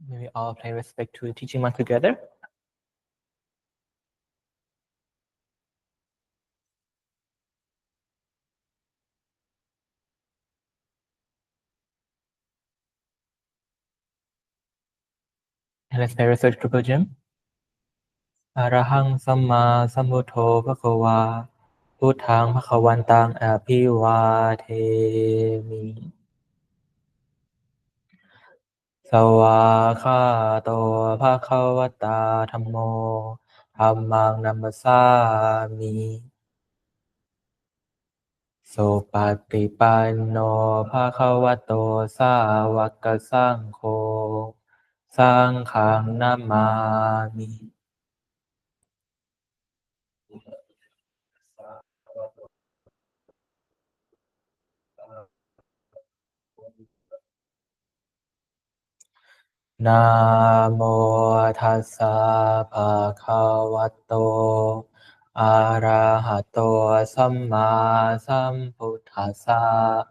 May we all pay respect to the teaching monk together. And let's pay respect to Jim. Arahang Samma Sambuddho Bhagava Buddhang Bhagavantang Abhivatemi Sawakhato Bhagavata Dhammo Dhammang Namasami Sopatipanno Bhagavato Sāvaka Saṅkho Saṅghang Namami Namo tassa bhagavato arahato samma sambuddhassa.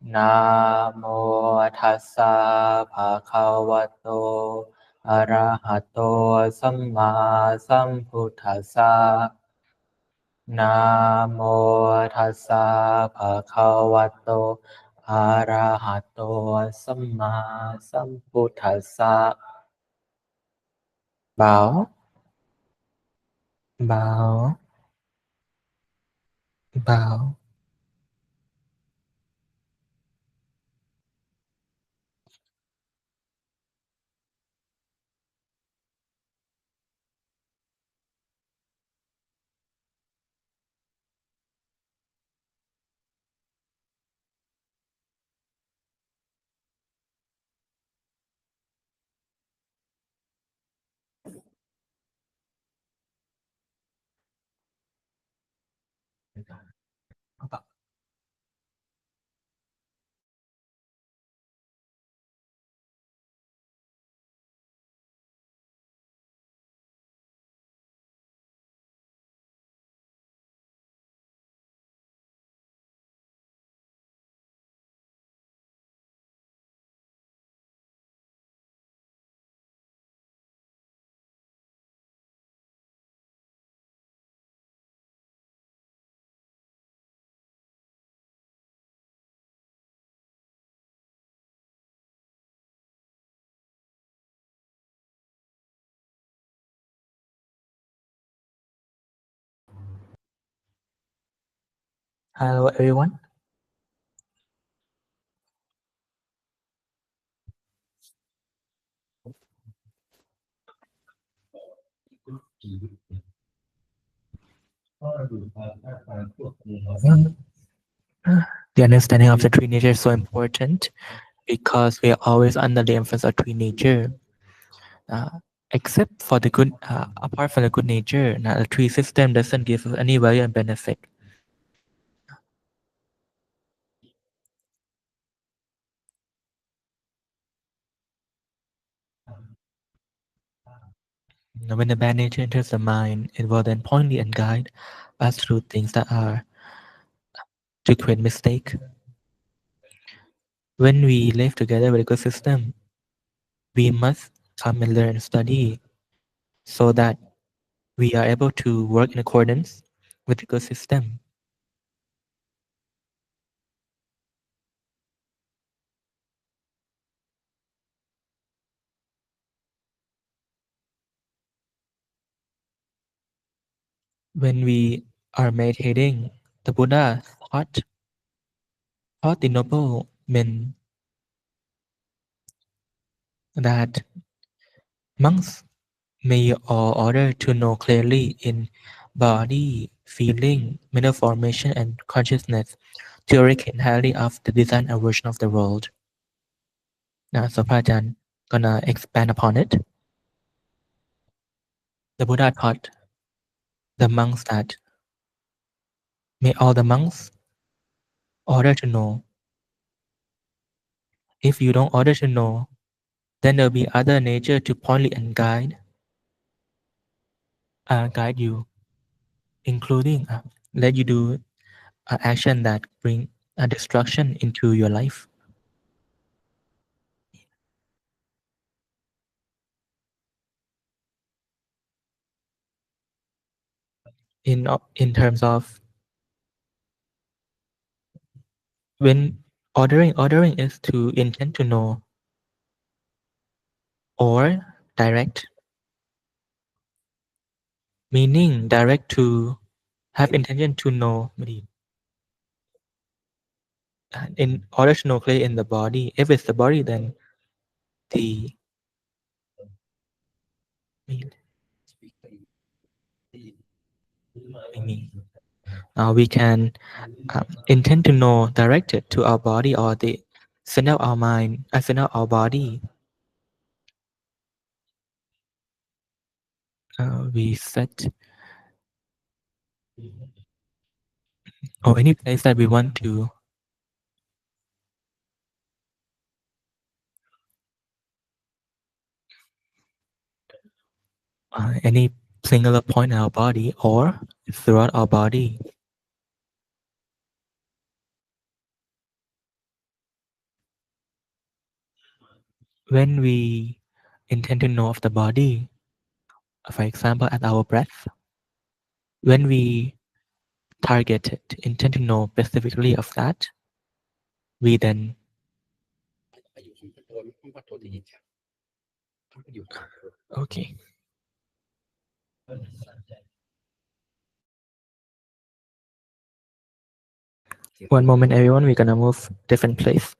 Namo tassa bhagavato arahato samma sambuddhassa. Namo tassa bhagavato arahato samma sambuddhassa. Bow, bow, bow. Hello, everyone. The understanding of the three natures is so important because we are always under the influence of three nature. Except for the good, apart from the good nature, the tree system doesn't give us any value and benefit. When the bad nature enters the mind, it will then pointly and guide us through things that are to create mistake. When we live together with a good system, we must come and learn and study so that we are able to work in accordance with the good system. When we are meditating, the Buddha taught the noble men that monks may all order to know clearly in body, feeling, mental formation, and consciousness, theoretic entirely of the design and version of the world. Now, so Prajan gonna expand upon it. The Buddha taught the monks that may all the monks order to know. If you don't order to know, then there'll be other nature to point and guide you, including let you do action that bring destruction into your life. in terms of when ordering is to intend to know or direct, meaning direct to have intention to know. In order to know clearly in the body, if it's the body, then the we can intend to know directed to our body or the center of our mind, center of our body. We set or any place that we want to, any singular point in our body or throughout our body. When we intend to know of the body, for example, at our breath, when we target it, intend to know specifically of that, we then okay. One moment, everyone. We're gonna move different place.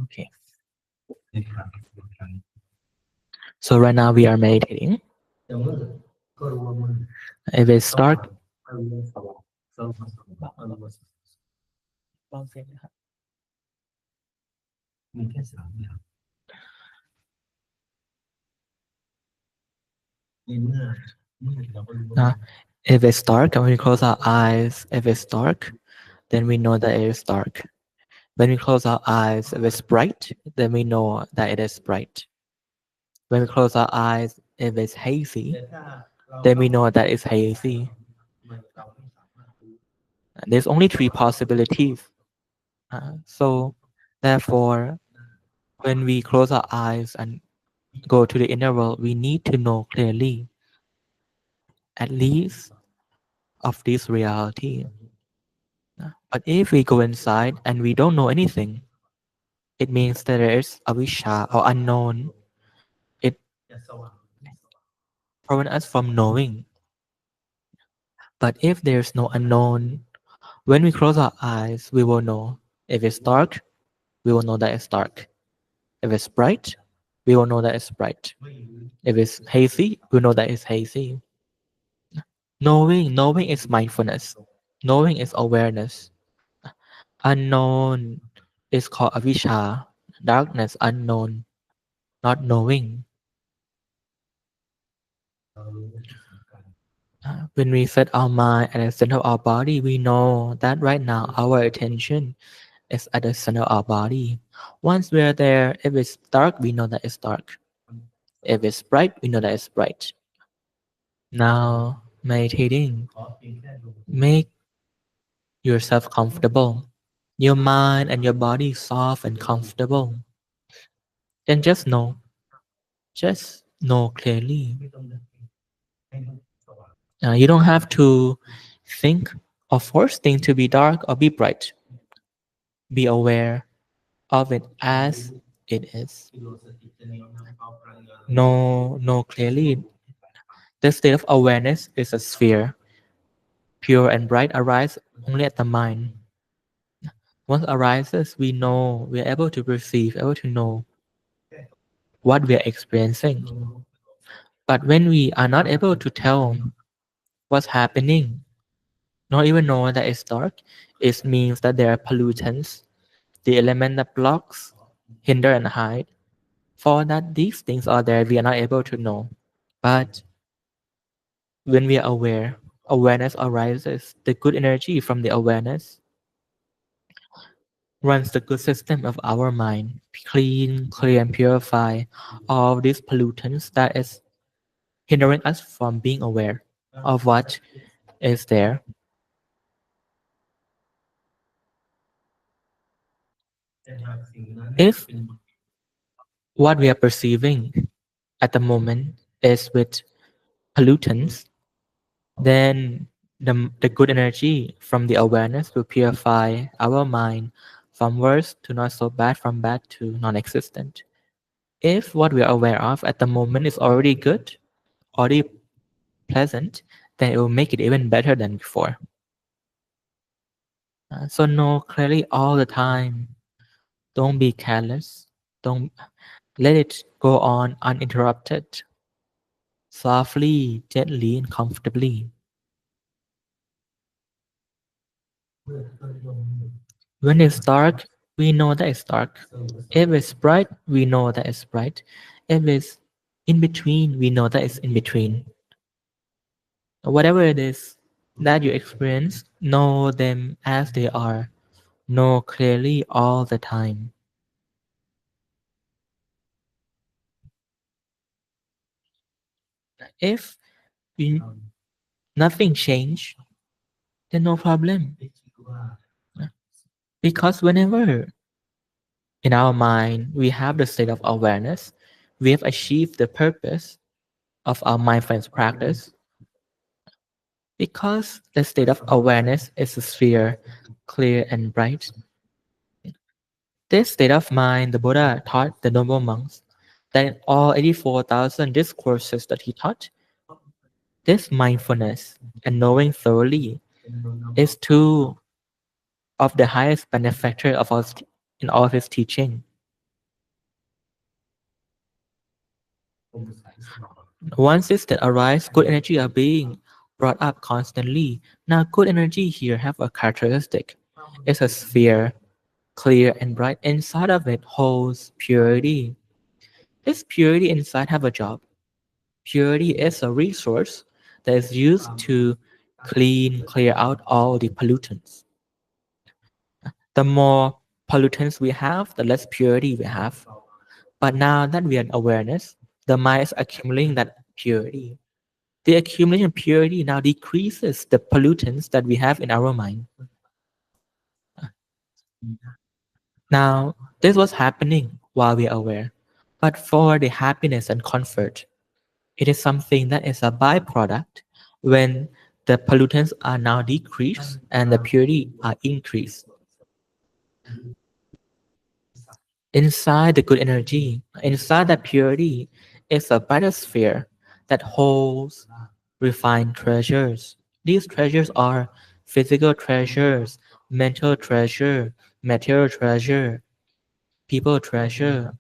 Okay. So right now we are meditating. If we start, uh, if it's dark and we close our eyes, if it's dark, then we know that it is dark. When we close our eyes, if it's bright, then we know that it is bright. When we close our eyes, if it's hazy, then we know that it's hazy. There's only three possibilities. So, therefore, when we close our eyes and go to the inner world, we need to know clearly, at least, of this reality. But if we go inside and we don't know anything, it means that there is avisha or unknown. It prevents us from knowing. But if there's no unknown, when we close our eyes, we will know. If it's dark, we will know that it's dark. If it's bright, we will know that it's bright. If it's hazy, we know that it's hazy. Knowing is mindfulness. Knowing is awareness. Unknown is called avisha, darkness, unknown, not knowing. When we set our mind at the center of our body, we know that right now our attention is at the center of our body. Once we are there, if it's dark, we know that it's dark. If it's bright, we know that it's bright. Now, meditating, make yourself comfortable. Your mind and your body soft and comfortable. Then just know clearly. You don't have to think or force things to be dark or be bright. Be aware of it as it is. Know clearly. The state of awareness is a sphere. Pure and bright arise only at the mind. Once arises, we know, we are able to perceive, able to know what we are experiencing. But when we are not able to tell what's happening, not even know that it's dark, it means that there are pollutants, the element that blocks, hinder, and hide. For that these things are there, we are not able to know. But when we are aware, awareness arises. The good energy from the awareness runs the good system of our mind, clear and purify all these pollutants that is hindering us from being aware of what is there. If what we are perceiving at the moment is with pollutants, then the good energy from the awareness will purify our mind from worse to not so bad, from bad to non existent. If what we are aware of at the moment is already good, already pleasant, then it will make it even better than before. So know clearly all the time. Don't be careless. Don't let it go on uninterrupted, softly, gently, and comfortably. When it's dark, we know that it's dark. If it's bright, we know that it's bright. If it's in between, we know that it's in between. Whatever it is that you experience, know them as they are. Know clearly all the time. If you, nothing change, then no problem. Because whenever in our mind we have the state of awareness, we have achieved the purpose of our mindfulness practice. Because the state of awareness is a sphere, clear and bright. This state of mind, the Buddha taught the noble monks that in all 84,000 discourses that he taught, this mindfulness and knowing thoroughly is two of the highest benefactor of in all of his teaching. Once it's that arise, good energy are being brought up constantly. Now, good energy here have a characteristic. It's a sphere, clear and bright. Inside of it holds purity. This purity inside have a job. Purity is a resource that is used to clear out all the pollutants. The more pollutants we have, the less purity we have. But now that we are in awareness, the mind is accumulating that purity. The accumulation of purity now decreases the pollutants that we have in our mind. Now, this was happening while we are aware. But for the happiness and comfort, it is something that is a byproduct when the pollutants are now decreased and the purity are increased. Inside the good energy, inside that purity, is a brighter sphere that holds refined treasures. These treasures are physical treasures, mental treasure, material treasure, people treasure,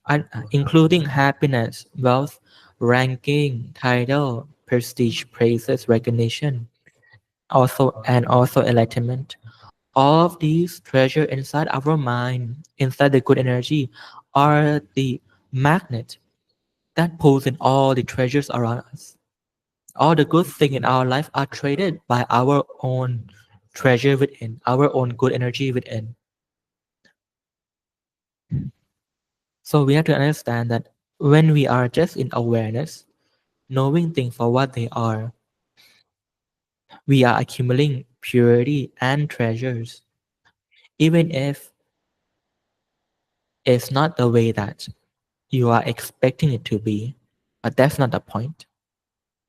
including happiness, wealth, ranking, title, prestige, praises, recognition, also enlightenment. All of these treasure inside our mind, inside the good energy, are the magnet that pulls in all the treasures around us. All the good things in our life are traded by our own treasure within, our own good energy within. So we have to understand that when we are just in awareness, knowing things for what they are, we are accumulating purity and treasures, even if it's not the way that you are expecting it to be. But that's not the point.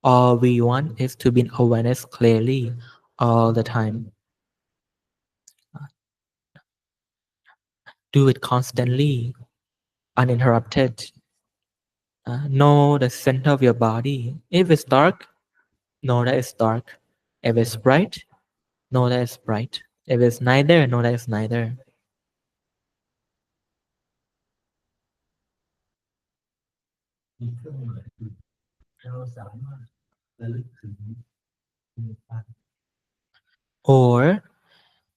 All we want is to be in awareness clearly all the time. Do it constantly, uninterrupted. Know the center of your body. If it's dark, know that it's dark. If it's bright, know that it's bright. If it's neither, know that it's neither. Or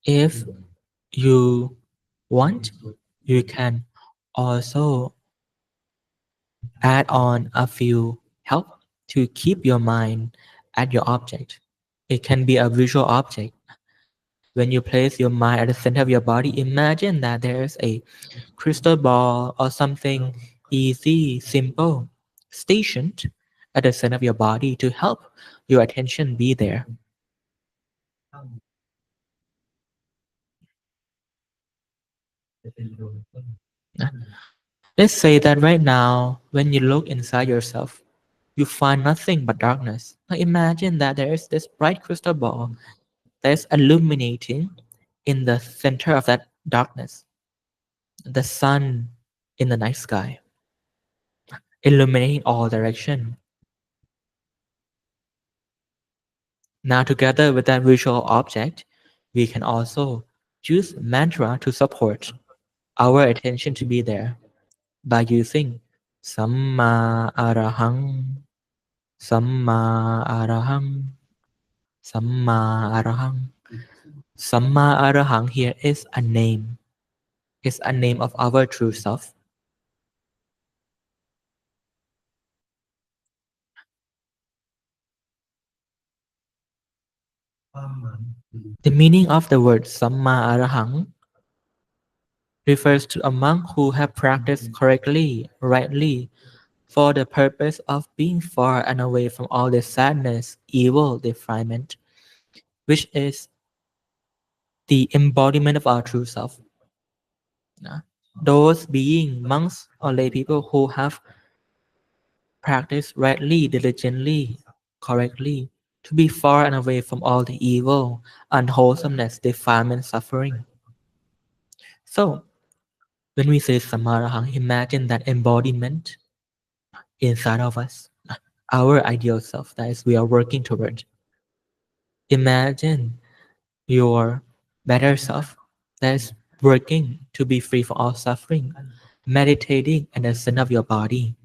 if you want, you can also add on a few help to keep your mind at your object. It can be a visual object. When you place your mind at the center of your body, imagine that there's a crystal ball or something easy, simple, stationed at the center of your body to help your attention be there. Let's say that right now, when you look inside yourself, you find nothing but darkness. Now imagine that there is this bright crystal ball that is illuminating in the center of that darkness, the sun in the night sky, illuminating all direction. Now together with that visual object, we can also use mantra to support our attention to be there by using Samma Arahang, Samma Arahang, Samma Arahang. Samma Arahang here is a name. It's a name of our true self. The meaning of the word Samma Arahang refers to a monk who have practiced correctly, rightly, for the purpose of being far and away from all the sadness, evil, defilement, which is the embodiment of our true self. Uh, Those being monks or lay people who have practiced rightly, diligently, correctly, to be far and away from all the evil, unwholesomeness, defilement, suffering. So, when we say Samarahang, imagine that embodiment inside of us, our ideal self that is we are working toward. Imagine your better self that is working to be free from all suffering, meditating at the center of your body.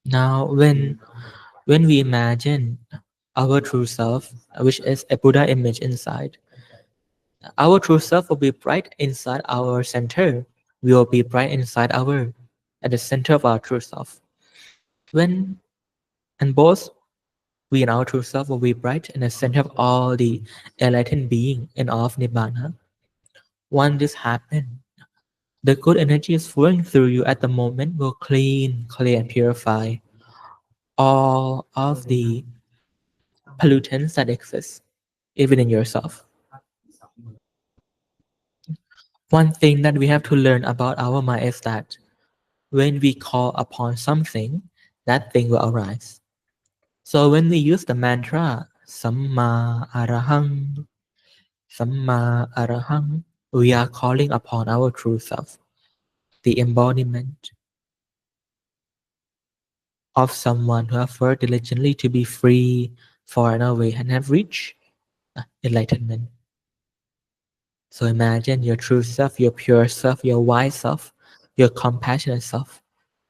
Now, when we imagine our true self, which is a Buddha image inside, our true self will be bright inside our center. We will be bright inside our at the center of our true self. When and both we and our true self will be bright in the center of all the enlightened being in all of Nibbana. Once this happens, the good energy is flowing through you at the moment will clean, clear, and purify all of the pollutants that exist, even in yourself. One thing that we have to learn about our mind is that when we call upon something, that thing will arise. So when we use the mantra Samma Arahang, Samma Arahang, we are calling upon our true self, the embodiment of someone who have worked diligently to be free, far and away, and have reached enlightenment. So imagine your true self, your pure self, your wise self, your compassionate self,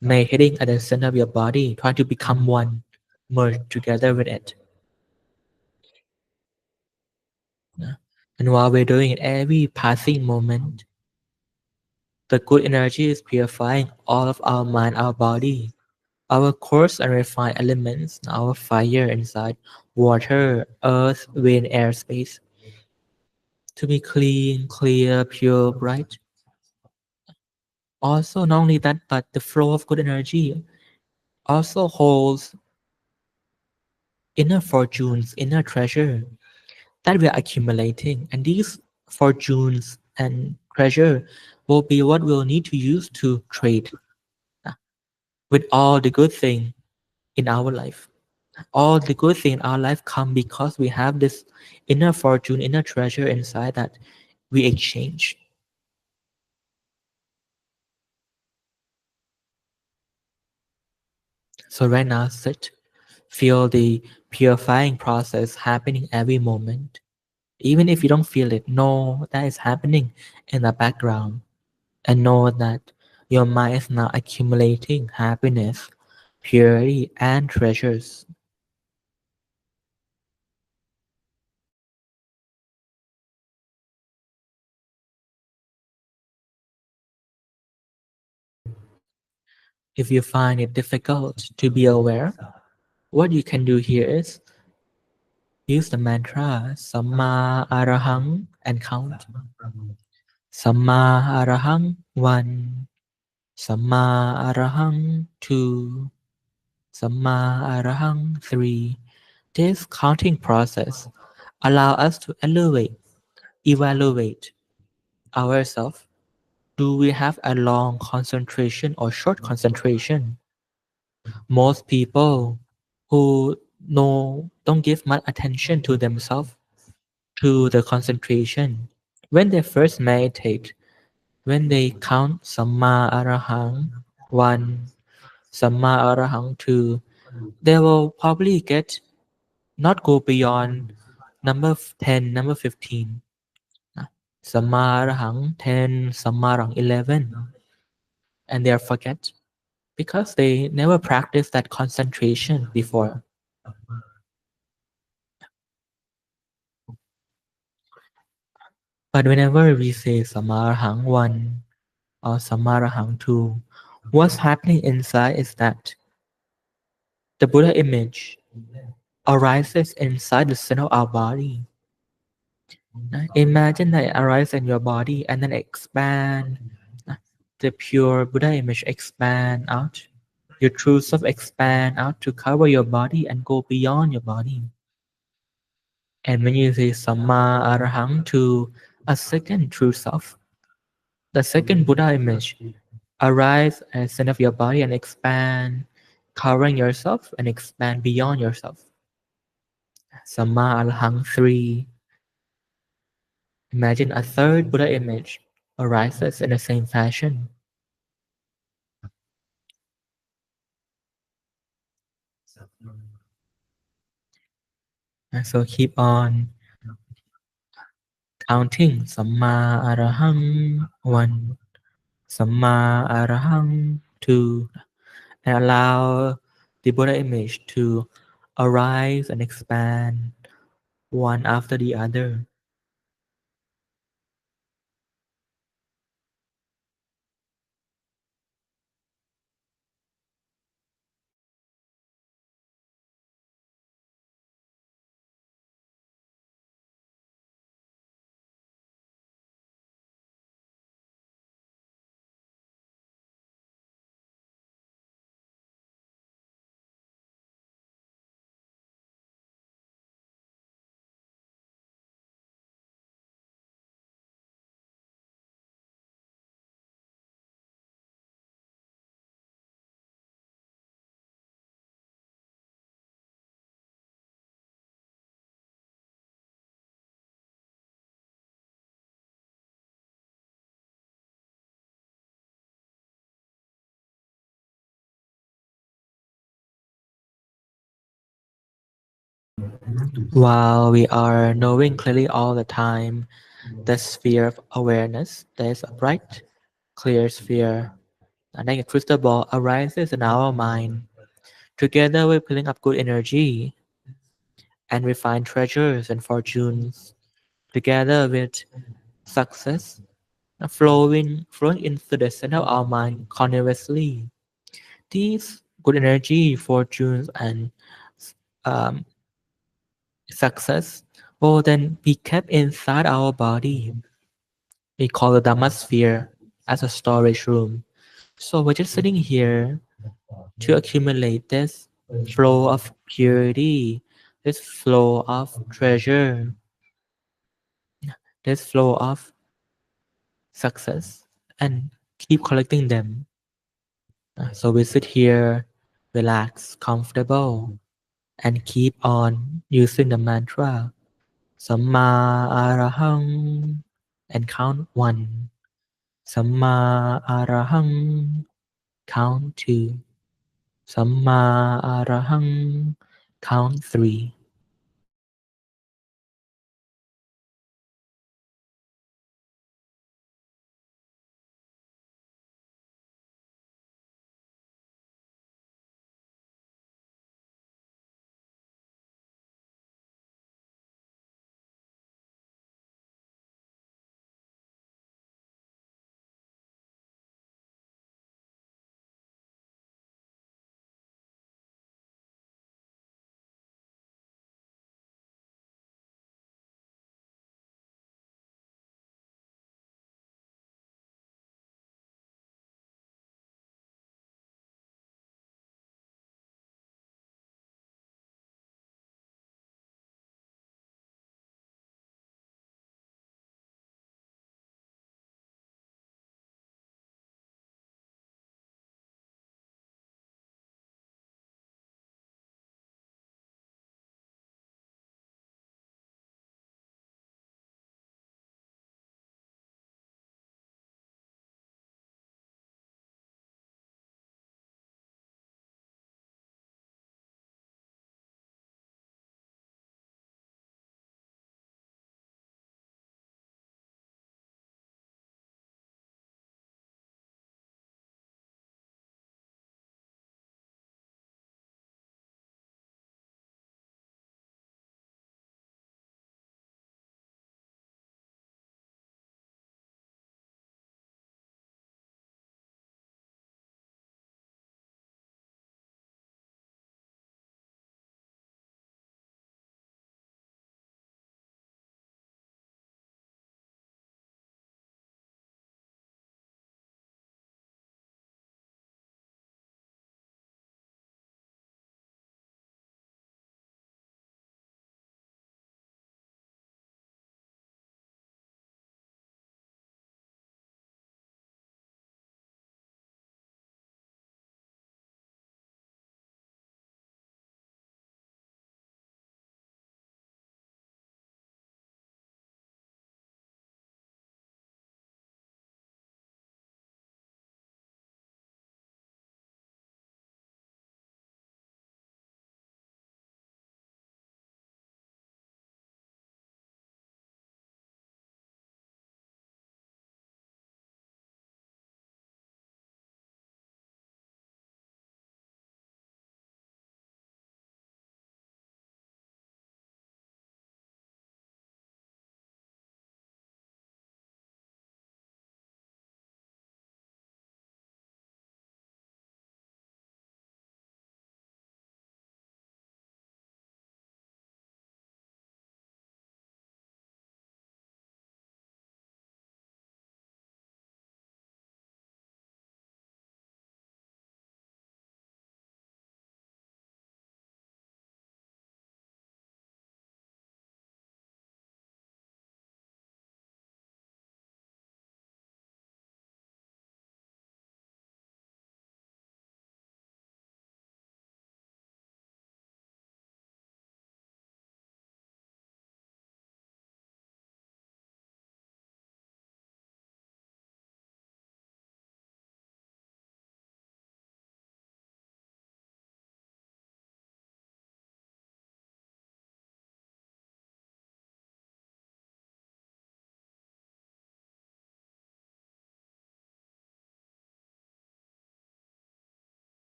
meditating at the center of your body, trying to become one, merge together with it. And while we're doing it, every passing moment, the good energy is purifying all of our mind, our body, our coarse and refined elements, our fire inside, water, earth, wind, air, space, to be clean, clear, pure, bright. Also, not only that, but the flow of good energy also holds inner fortunes, inner treasure that we are accumulating. And these fortunes and treasure will be what we'll need to use to trade uh, with all the good thing in our life. All the good thing in our life come because we have this inner fortune, inner treasure inside that we exchange. So right now, sit, feel the purifying process happening every moment. Even if you don't feel it, know that is happening in the background and know that your mind is now accumulating happiness, purity, and treasures. If you find it difficult to be aware, what you can do here is use the mantra Samma Arahang and count. Samma Arahang 1, Samma Arahang 2, Samma Arahang 3. This counting process allow us to evaluate ourselves. Do we have a long concentration or short concentration? Most people who don't give much attention to themselves, to the concentration. When they first meditate, when they count Samma Arahang 1, Samma Arahang 2, they will probably get not go beyond number 10, number 15. Samarang 10, Samarang 11, and they forget because they never practiced that concentration before. But whenever we say Samarang 1 or Samarang 2, what's happening inside is that the Buddha image arises inside the center of our body. Imagine that it arises in your body and then expand. The pure Buddha image expand out. Your true self expand out to cover your body and go beyond your body. And when you say Samma Arahang to a second true self, the second Buddha image arise as center of your body and expand, covering yourself and expand beyond yourself. Samma Arahang 3. Imagine a third Buddha image arises in the same fashion. And so keep on counting Samma Arahang 1, Samma Arahang 2, and allow the Buddha image to arise and expand one after the other. While we are knowing clearly all the time, the sphere of awareness, there is a bright, clear sphere, and then a crystal ball arises in our mind. Together with filling up good energy and refined treasures and fortunes, together with success flowing into the center of our mind continuously. These good energy, fortunes, and um, success will then be kept inside our body. We call the Dhamma sphere as a storage room. So we're just sitting here to accumulate this flow of purity, this flow of treasure, this flow of success, and keep collecting them. So we sit here, relax, comfortable, and keep on using the mantra Samma Arahang and count 1. Samma Arahang, count 2. Samma Arahang, count 3.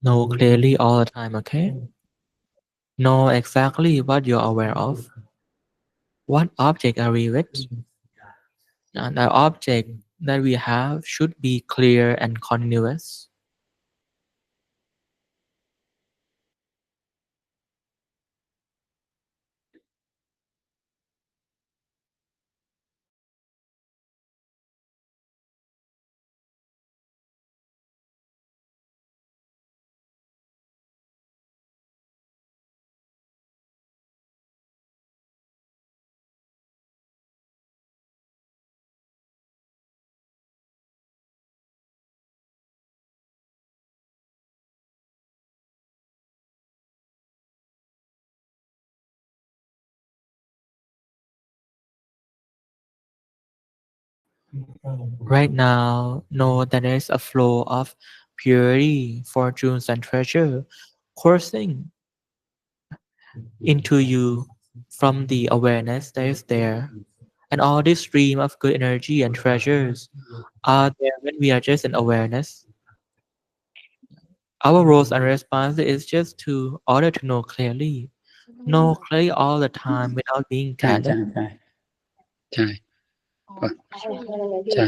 Know clearly all the time, okay? Know exactly what you're aware of. What object are we with? And the object that we have should be clear and continuous. Right now, know that there is a flow of purity, fortunes, and treasure coursing into you from the awareness that is there. And all this stream of good energy and treasures are there when we are just in awareness. Our roles and response is just to order to know clearly all the time without being ใช่ใช่ careless. ใช่ใช่ใช่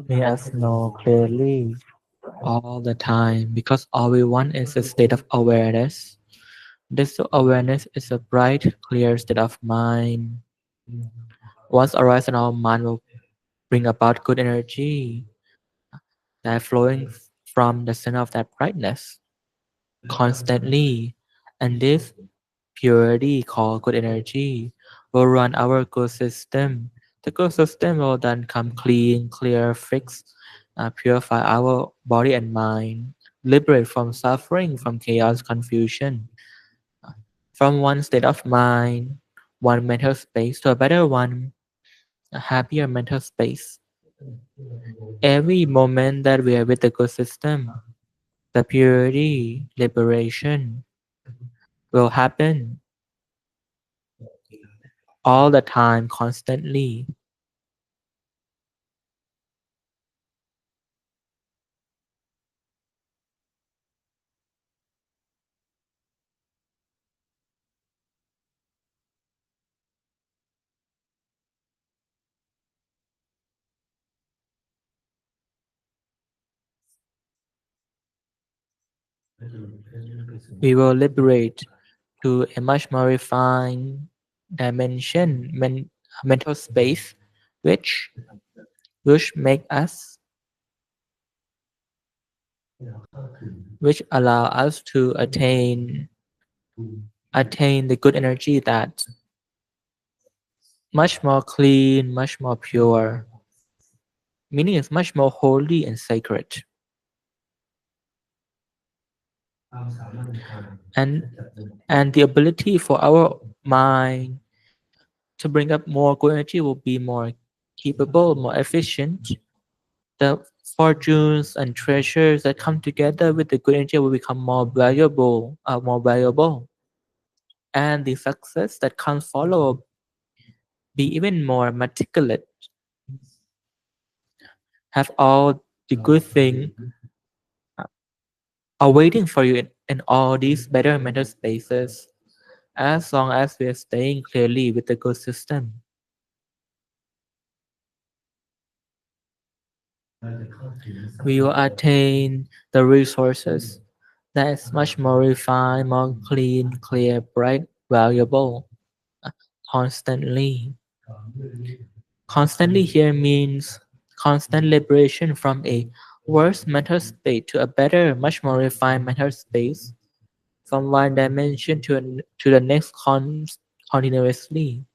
May us know clearly all the time because all we want is a state of awareness. This awareness is a bright, clear state of mind. Once arise in our mind will bring about good energy that flowing from the center of that brightness constantly. And this purity called good energy will run our good system. The good system will then come clean, clear, fixed, purify our body and mind, liberate from suffering, from chaos, confusion, from one state of mind, one mental space to a better one, a happier mental space. Every moment that we are with the good system, the purity, liberation will happen all the time, constantly. We will liberate to a much more refined dimension, mental space, which make us, which allow us to attain the good energy that much more clean, much more pure, meaning it's much more holy and sacred. And and the ability for our mind to bring up more good energy will be more capable, more efficient. The fortunes and treasures that come together with the good energy will become more valuable, and the success that comes follow be even more meticulous. Have all the good thing are waiting for you in all these better mental spaces, as long as we are staying clearly with the good system. We will attain the resources that is much more refined, more clean, clear, bright, valuable, constantly. Constantly here means constant liberation from a worse mental state to a better, much more refined mental space, from one dimension to the next continuously.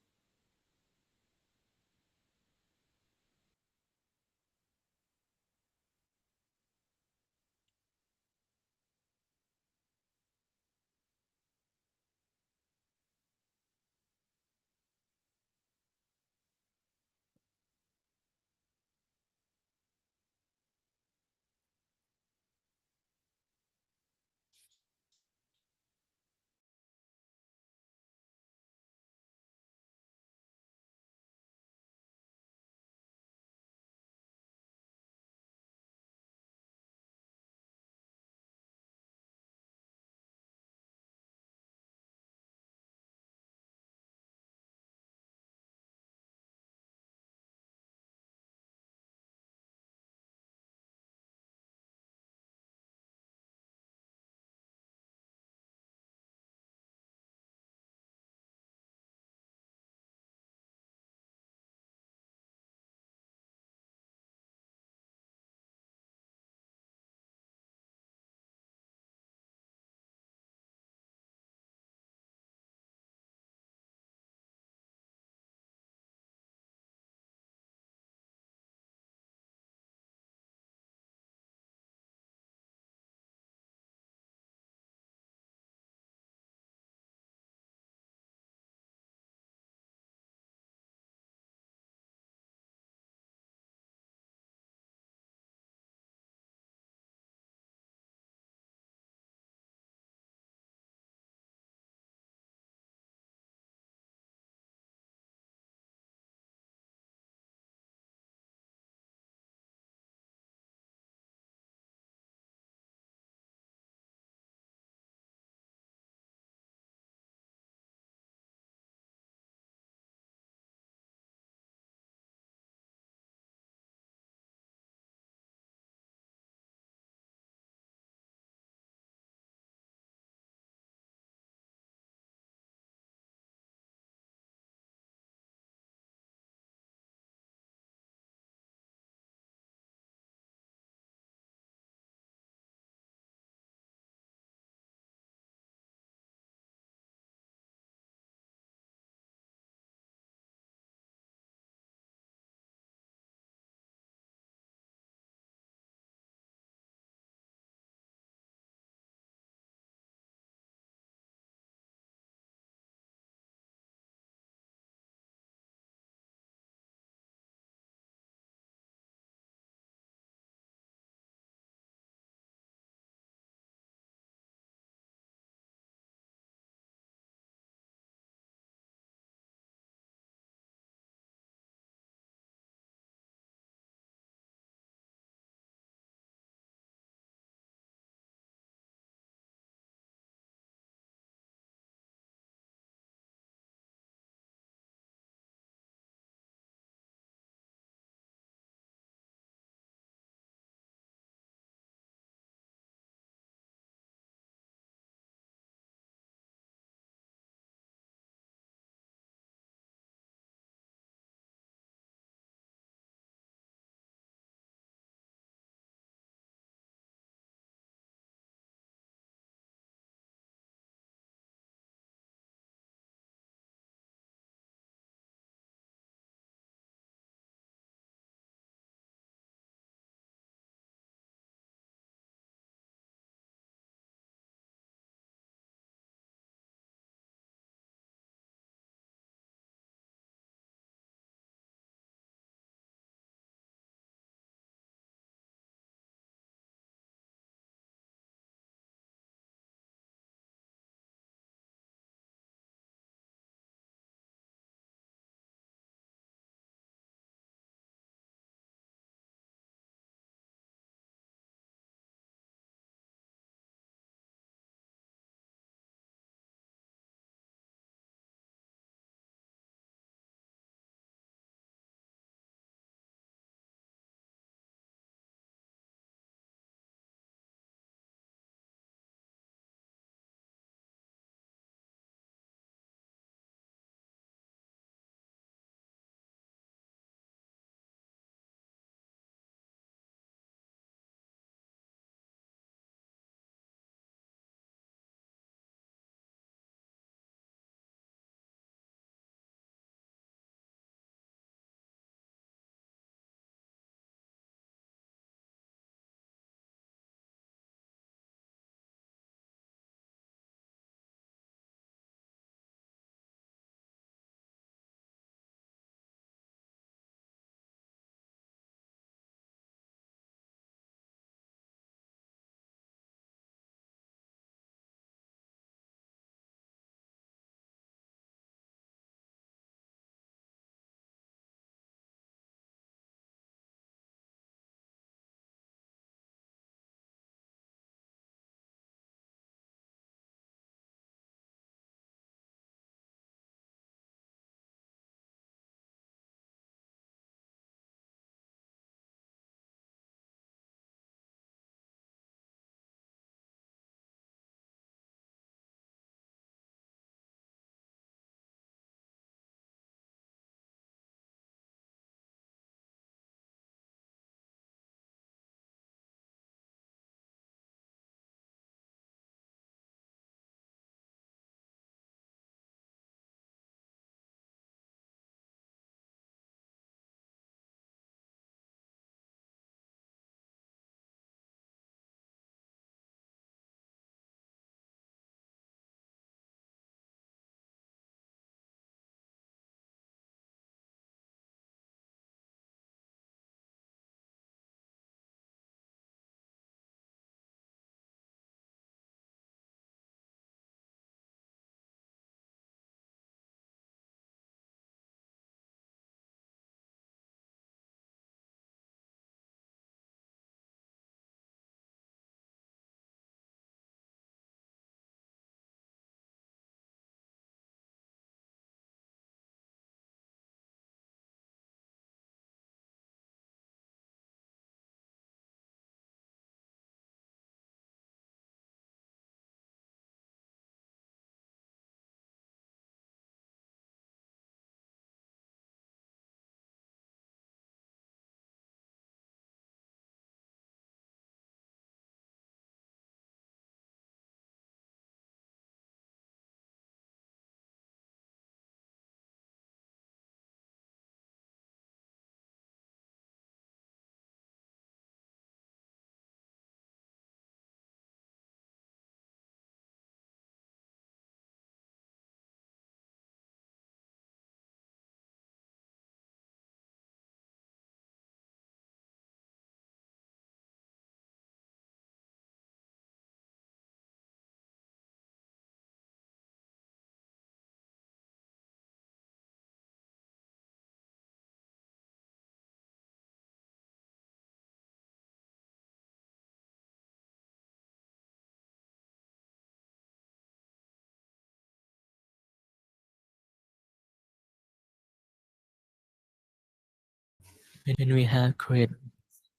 when we have create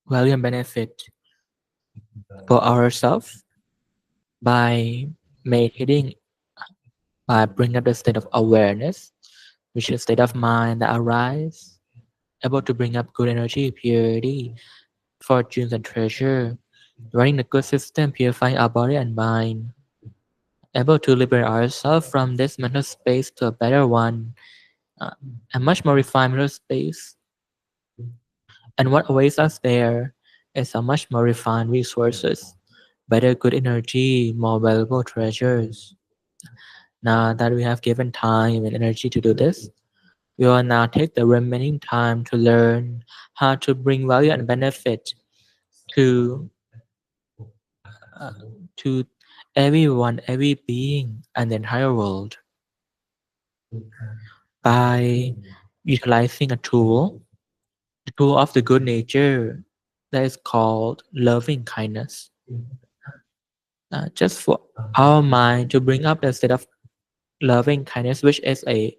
value and benefit for ourselves by meditating, by bringing up the state of awareness, which is state of mind that arise, able to bring up good energy, purity, fortunes and treasure, running a good system, purifying our body and mind, able to liberate ourselves from this mental space to a better one, uh, a much more refined mental space. And what awaits us there is a much more refined resources, better good energy, more valuable treasures. Now that we have given time and energy to do this, we will now take the remaining time to learn how to bring value and benefit to uh, to everyone, every being, and the entire world by utilizing a tool, the tool of the good nature that is called loving kindness. Just for our mind to bring up the state of loving kindness, which is a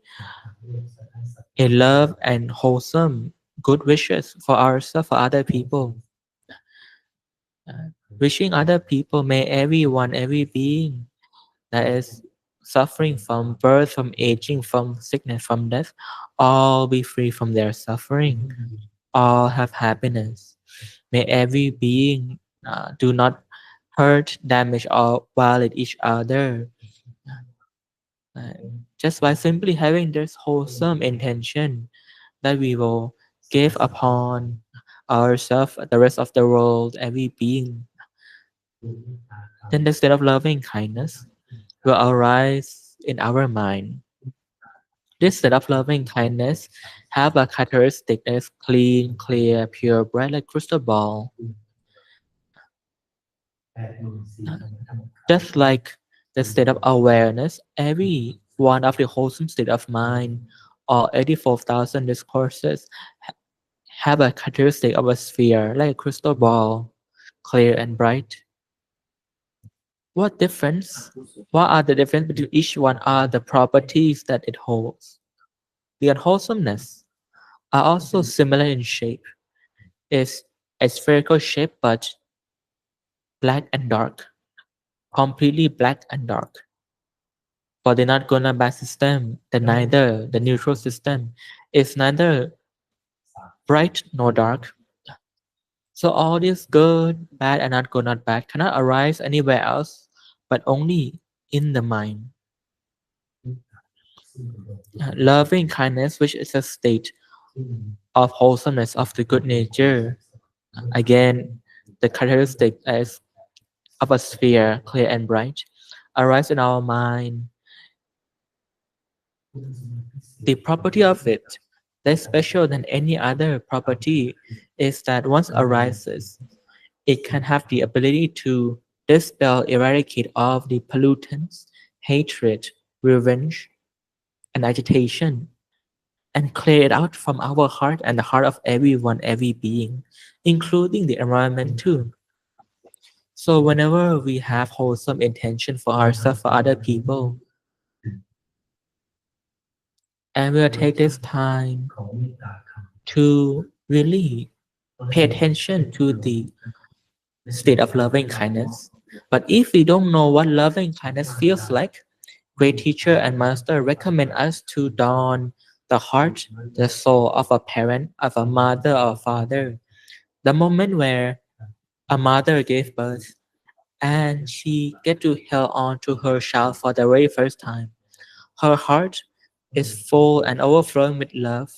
love and wholesome good wishes for ourselves, for other people. Uh, Wishing other people, may everyone, every being that is suffering from birth, from aging, from sickness, from death, all be free from their suffering, all have happiness. May every being do not hurt, damage, or violate each other. Uh, just by simply having this wholesome intention that we will give upon ourselves, the rest of the world, every being, then the state of loving kindness will arise in our mind. This state of loving kindness have a characteristic that is clean, clear, pure, bright like crystal ball. Just like the state of awareness, every one of the wholesome state of mind, or 84,000 discourses, have a characteristic of a sphere like a crystal ball, clear and bright. What difference? What are the difference between each one are the properties that it holds. The unwholesomeness are also similar in shape. Is a spherical shape but black and dark, completely black and dark. For the not gonna bad system, the neutral system is neither bright nor dark. So all this good, bad, and not good, not bad cannot arise anywhere else, but only in the mind. Loving kindness, which is a state of wholesomeness of the good nature, again, the characteristic is of a sphere, clear and bright, arise in our mind. The property of it that's special than any other property is that once arises, it can have the ability to dispel, eradicate all of the pollutants, hatred, revenge, and agitation, and clear it out from our heart and the heart of everyone, every being, including the environment too. So whenever we have wholesome intention for ourselves, for other people, and we'll take this time to really pay attention to the state of loving kindness. But if we don't know what loving kindness feels like, great teacher and master recommend us to dawn the heart, the soul of a parent, of a mother or father. The moment where a mother gave birth and she get to hold on to her child for the very first time. Her heart is full and overflowing with love.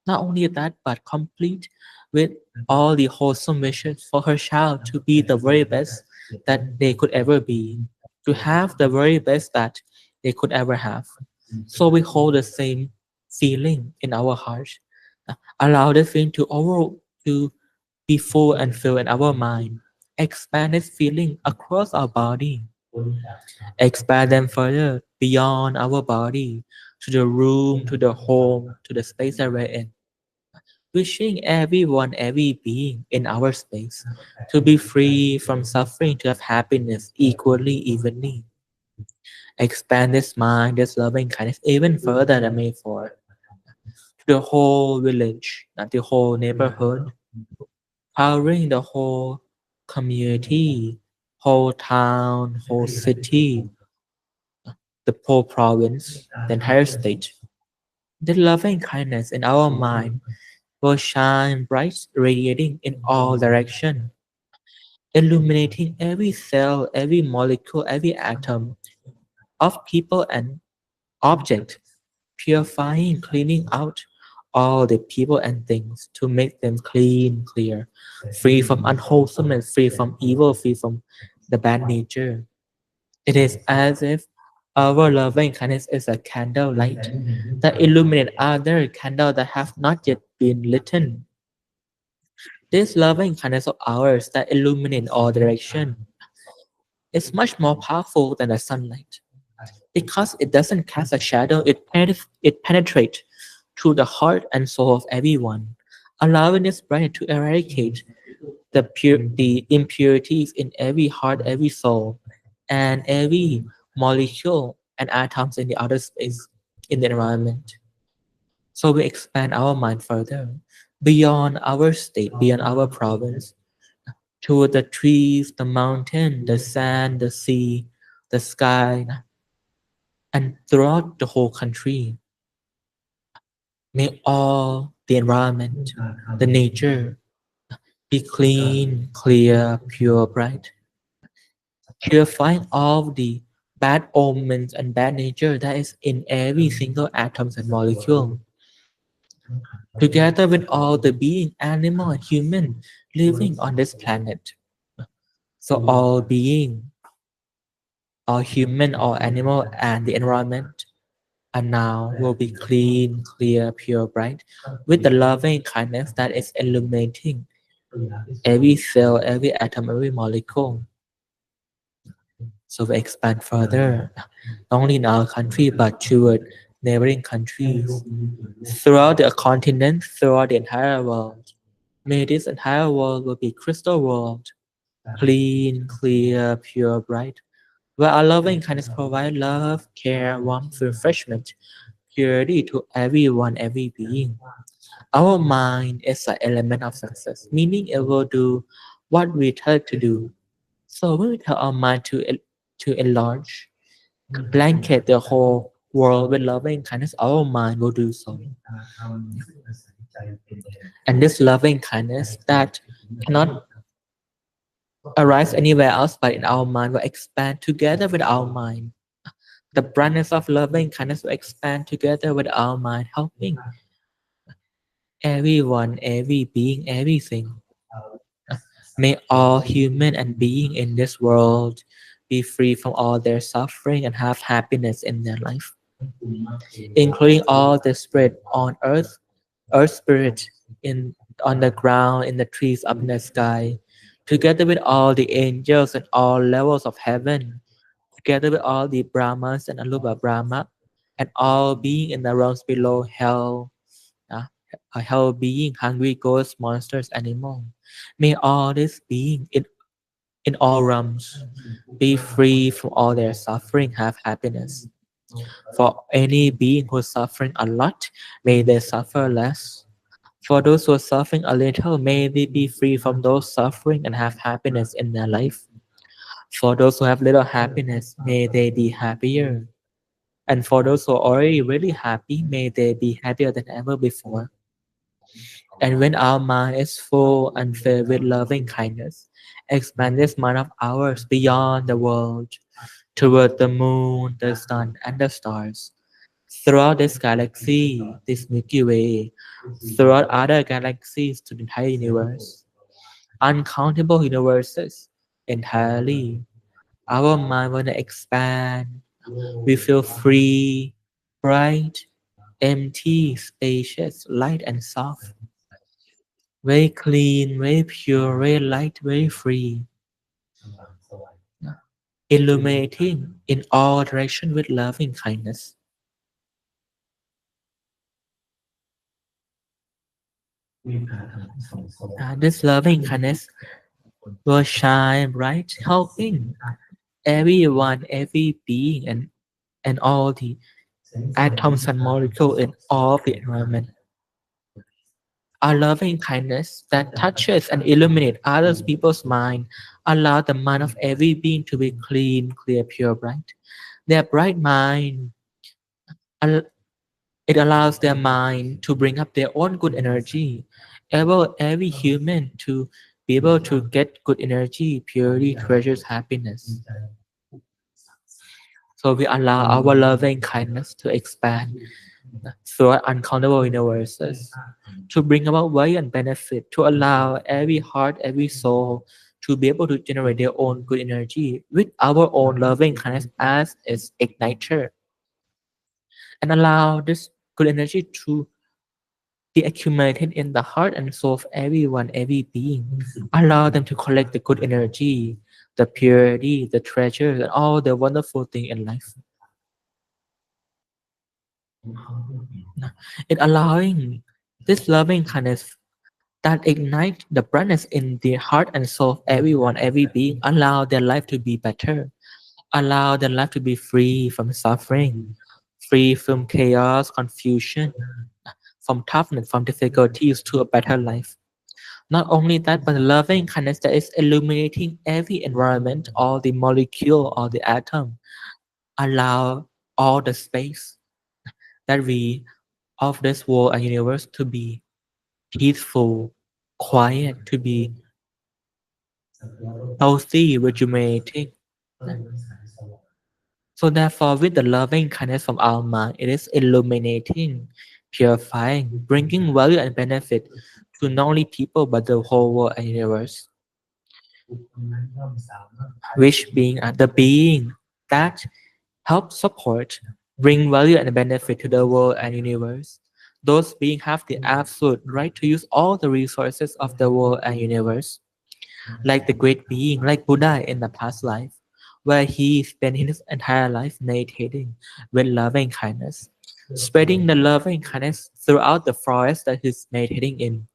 Not only that, but complete with all the wholesome wishes for her child to be the very best that they could ever be, to have the very best that they could ever have. So we hold the same feeling in our heart. Allow the feeling to be full and fill in our mind. Expand this feeling across our body. Expand them further beyond our body, to the room, to the home, to the space that we're in. Wishing everyone, every being in our space to be free from suffering, to have happiness equally, evenly. Expand this mind, this loving kindness even further than before. to the whole village, not the whole neighborhood, powering the whole community, whole town, whole city, the whole province, the entire state. The loving kindness in our mind will shine bright, radiating in all directions, illuminating every cell, every molecule, every atom of people and object, purifying, cleaning out all the people and things to make them clean, clear, free from unwholesomeness, free from evil, free from the bad nature. It is as if our loving kindness is a candle light that illuminates other candles that have not yet been lit. This loving kindness of ours that illuminates all direction is much more powerful than the sunlight because it doesn't cast a shadow, it penetrates through the heart and soul of everyone, allowing its bright to eradicate the impurities in every heart, every soul, and every molecule and atoms in the outer space in the environment. So we expand our mind further beyond our state, beyond our province, toward the trees, the mountain, the sand, the sea, the sky, and throughout the whole country. May all the environment, the nature, be clean, clear, pure, bright, purifying all the bad omens and bad nature that is in every single atoms and molecule, together with all the being, animal and human living on this planet. So all being, all human, all animal, and the environment and now will be clean, clear, pure, bright, with the loving kindness that is illuminating every cell, every atom, every molecule. So we expand further, not only in our country, but toward neighboring countries, throughout the continent, throughout the entire world. May this entire world will be crystal world, clean, clear, pure, bright, where our loving kindness provide love, care, warmth, refreshment, purity to everyone, every being. Our mind is an element of success, meaning it will do what we tell it to do. So when we tell our mind to enlarge, blanket the whole world with loving kindness, our mind will do so. And this loving kindness that cannot arise anywhere else but in our mind will expand together with our mind. The brightness of loving kindness will expand together with our mind, helping everyone, every being, everything. May all human and being in this world be free from all their suffering and have happiness in their life, including all the spirit on earth, earth spirit in on the ground, in the trees, up in the sky, together with all the angels and all levels of heaven, together with all the Brahmas and Arupa Brahma, and all being in the realms below hell, uh, a hell being, hungry ghosts, monsters, animal. May all this being in all realms be free from all their suffering, have happiness. For any being who is suffering a lot, may they suffer less. For those who are suffering a little, may they be free from those suffering and have happiness in their life. For those who have little happiness, may they be happier. And for those who are already really happy, may they be happier than ever before. And when our mind is full and filled with loving kindness, expand this mind of ours beyond the world, toward the moon, the sun, and the stars. Throughout this galaxy, this Milky Way, throughout other galaxies to the entire universe, uncountable universes entirely. Our mind will expand. We feel free, bright, empty, spacious, light, and soft. Very clean, very pure, very light, very free. Illuminating in all directions with loving kindness. This loving kindness will shine bright, helping everyone, every being, and all the atoms and molecules in all the environment. A loving kindness that touches and illuminates other people's mind allow the mind of every being to be clean, clear, pure, bright. Their bright mind, al- it allows their mind to bring up their own good energy. Able every human to be able to get good energy, purity, treasures, happiness. So we allow our loving kindness to expand through uncountable universes, to bring about value and benefit, to allow every heart, every soul to be able to generate their own good energy with our own loving kindness as its igniter, and allow this good energy to be accumulated in the heart and soul of everyone, every being. Allow them to collect the good energy, the purity, the treasure, and all the wonderful thing in life. It allowing this loving kindness that ignite the brightness in the heart and soul of everyone, every being, allow their life to be better, allow their life to be free from suffering, free from chaos, confusion, from toughness, from difficulties to a better life. Not only that, but the loving kindness that is illuminating every environment, all the molecule, all the atom, allow all the space that we of this world and universe to be peaceful, quiet, to be healthy, rejuvenating. So therefore, with the loving kindness from our mind, it is illuminating, purifying, bringing value and benefit to not only people but the whole world and universe. Which being are the being that help support, bring value and benefit to the world and universe. Those beings have the absolute right to use all the resources of the world and universe, like the great being, like Buddha in the past life, where he spent his entire life meditating with loving kindness, spreading the loving kindness throughout the forest that he's meditating in,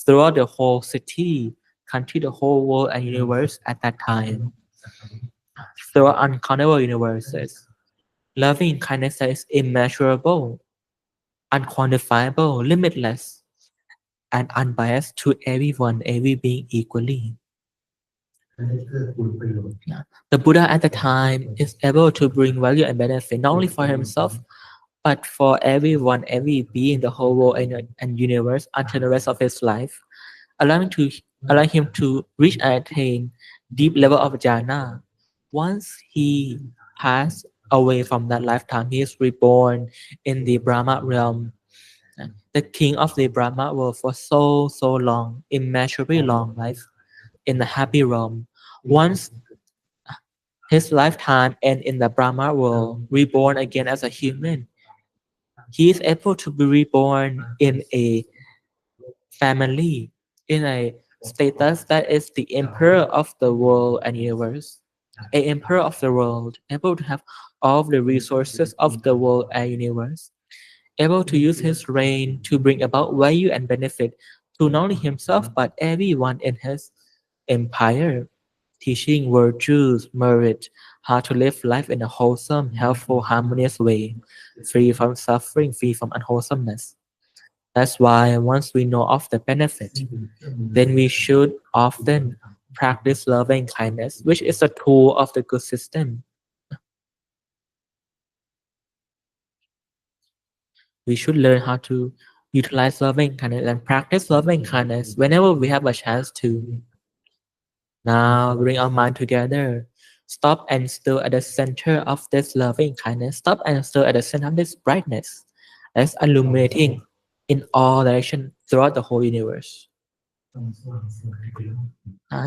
throughout the whole city, country, the whole world and universe at that time, throughout uncountable universes. Loving kindness that is immeasurable, unquantifiable, limitless, and unbiased to everyone, every being equally. Yeah. The Buddha at the time is able to bring value and benefit not only for himself, but for everyone, every being, the whole world and universe until the rest of his life, allowing to allowing him to reach and attain deep level of jhana. Once he passed away from that lifetime, he is reborn in the Brahma realm, the king of the Brahma world for so long, immeasurably long life in the happy realm. Once his lifetime and in the Brahma world, reborn again as a human. He is able to be reborn in a family, in a status that is the emperor of the world and universe. A emperor of the world, able to have all the resources of the world and universe, able to use his reign to bring about value and benefit to not only himself but everyone in his empire, teaching virtues, merit, how to live life in a wholesome, helpful, harmonious way, free from suffering, free from unwholesomeness. That's why once we know of the benefit, then we should often practice loving kindness, which is a tool of the good system. We should learn how to utilize loving kindness and practice loving kindness whenever we have a chance to. Now bring our mind together. Stop and still at the center of this loving kindness. Stop and still at the center of this brightness that's illuminating in all directions throughout the whole universe.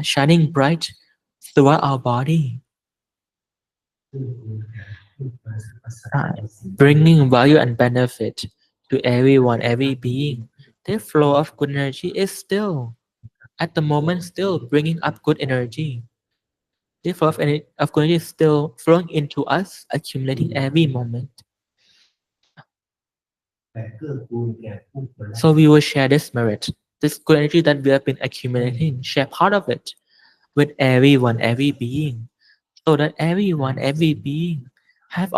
Shining bright throughout our body, uh, bringing value and benefit to everyone, every being. The flow of good energy is still, at the moment, still bringing up good energy. The flow of good energy is still flowing into us, accumulating every moment. So we will share this merit, this good energy that we have been accumulating, share part of it with everyone, every being, so that everyone, every being have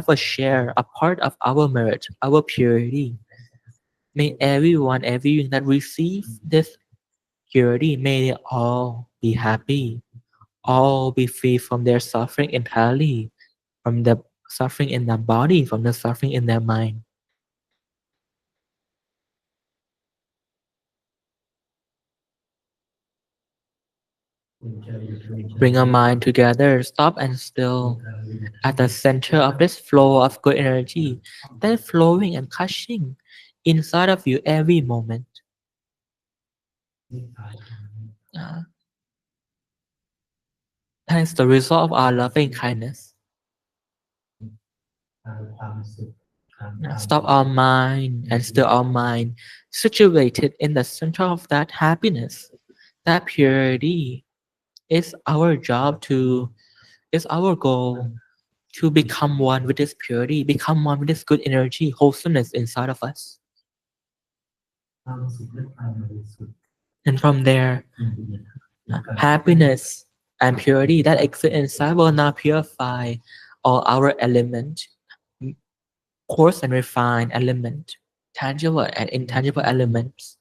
a share, a part of our merit, our purity, May everyone, everything that receive this purity, may they all be happy, all be free from their suffering entirely, from the suffering in their body, from the suffering in their mind. Bring our mind together, stop and still, at the center of this flow of good energy, that is flowing and gushing inside of you every moment. Uh, that is the result of our loving kindness. Stop our mind and still our mind, situated in the center of that happiness, that purity. It's our job to, it's our goal to become one with this purity, become one with this good energy, wholesomeness inside of us. And from there, happiness and purity that exist inside will now purify all our element, coarse and refined element, tangible and intangible elements.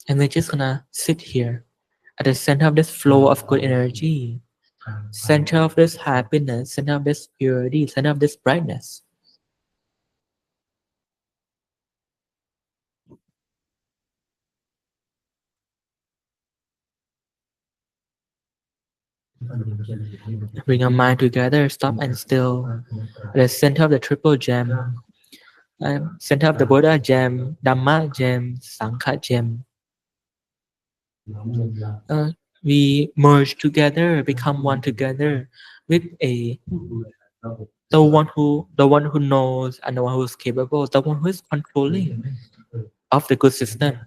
And we're just gonna sit here at the center of this flow of good energy, center of this happiness, center of this purity, center of this brightness. Bring our mind together, stop and still. At the center of the triple gem, center of the Buddha gem, Dhamma gem, Sangha gem. Uh, we merge together, become one together with a the one who knows and the one who is capable, the one who is controlling of the good system.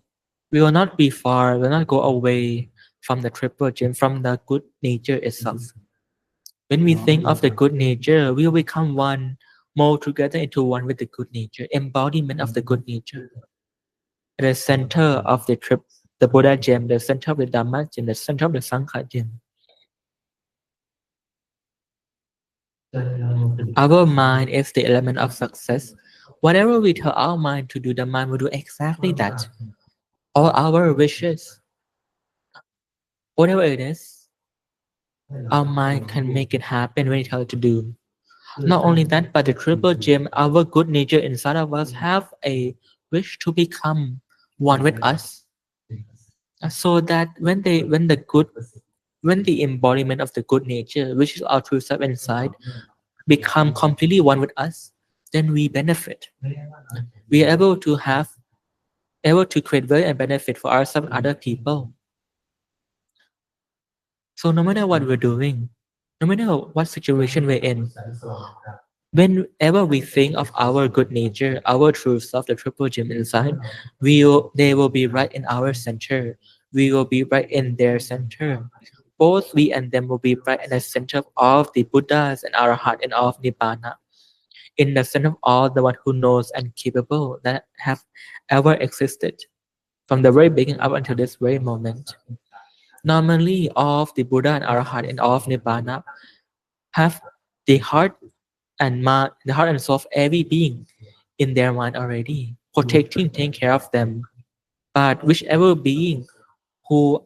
We will not be far, we will not go away from the triple gem, from the good nature itself. When we think of the good nature, we will become one, mold together into one with the good nature, embodiment of the good nature. At the center of the Buddha gem, the center of the Dhamma gem, the center of the Sangha gem. Our mind is the element of success. Whatever we tell our mind to do, the mind will do exactly that. All our wishes, whatever it is, our mind can make it happen when we tell it to do. Not only that, but the triple gem, our good nature inside of us, have a wish to become one with us, so that when the embodiment of the good nature, which is our true self inside, become completely one with us, then we benefit. We are able to create value and benefit for ourselves and other people. So no matter what we're doing, no matter what situation we're in, whenever we think of our good nature, our true self, the triple gem inside, they will be right in our center. We will be right in their center. Both we and them will be right in the center of the Buddhas and Arhat and of Nibbana. In the center of all the one who knows and capable that have ever existed from the very beginning up until this very moment. Normally, all of the Buddha and Arhat and all of Nibbana have the heart and mind, the heart and soul of every being in their mind already, protecting, taking care of them. But whichever being who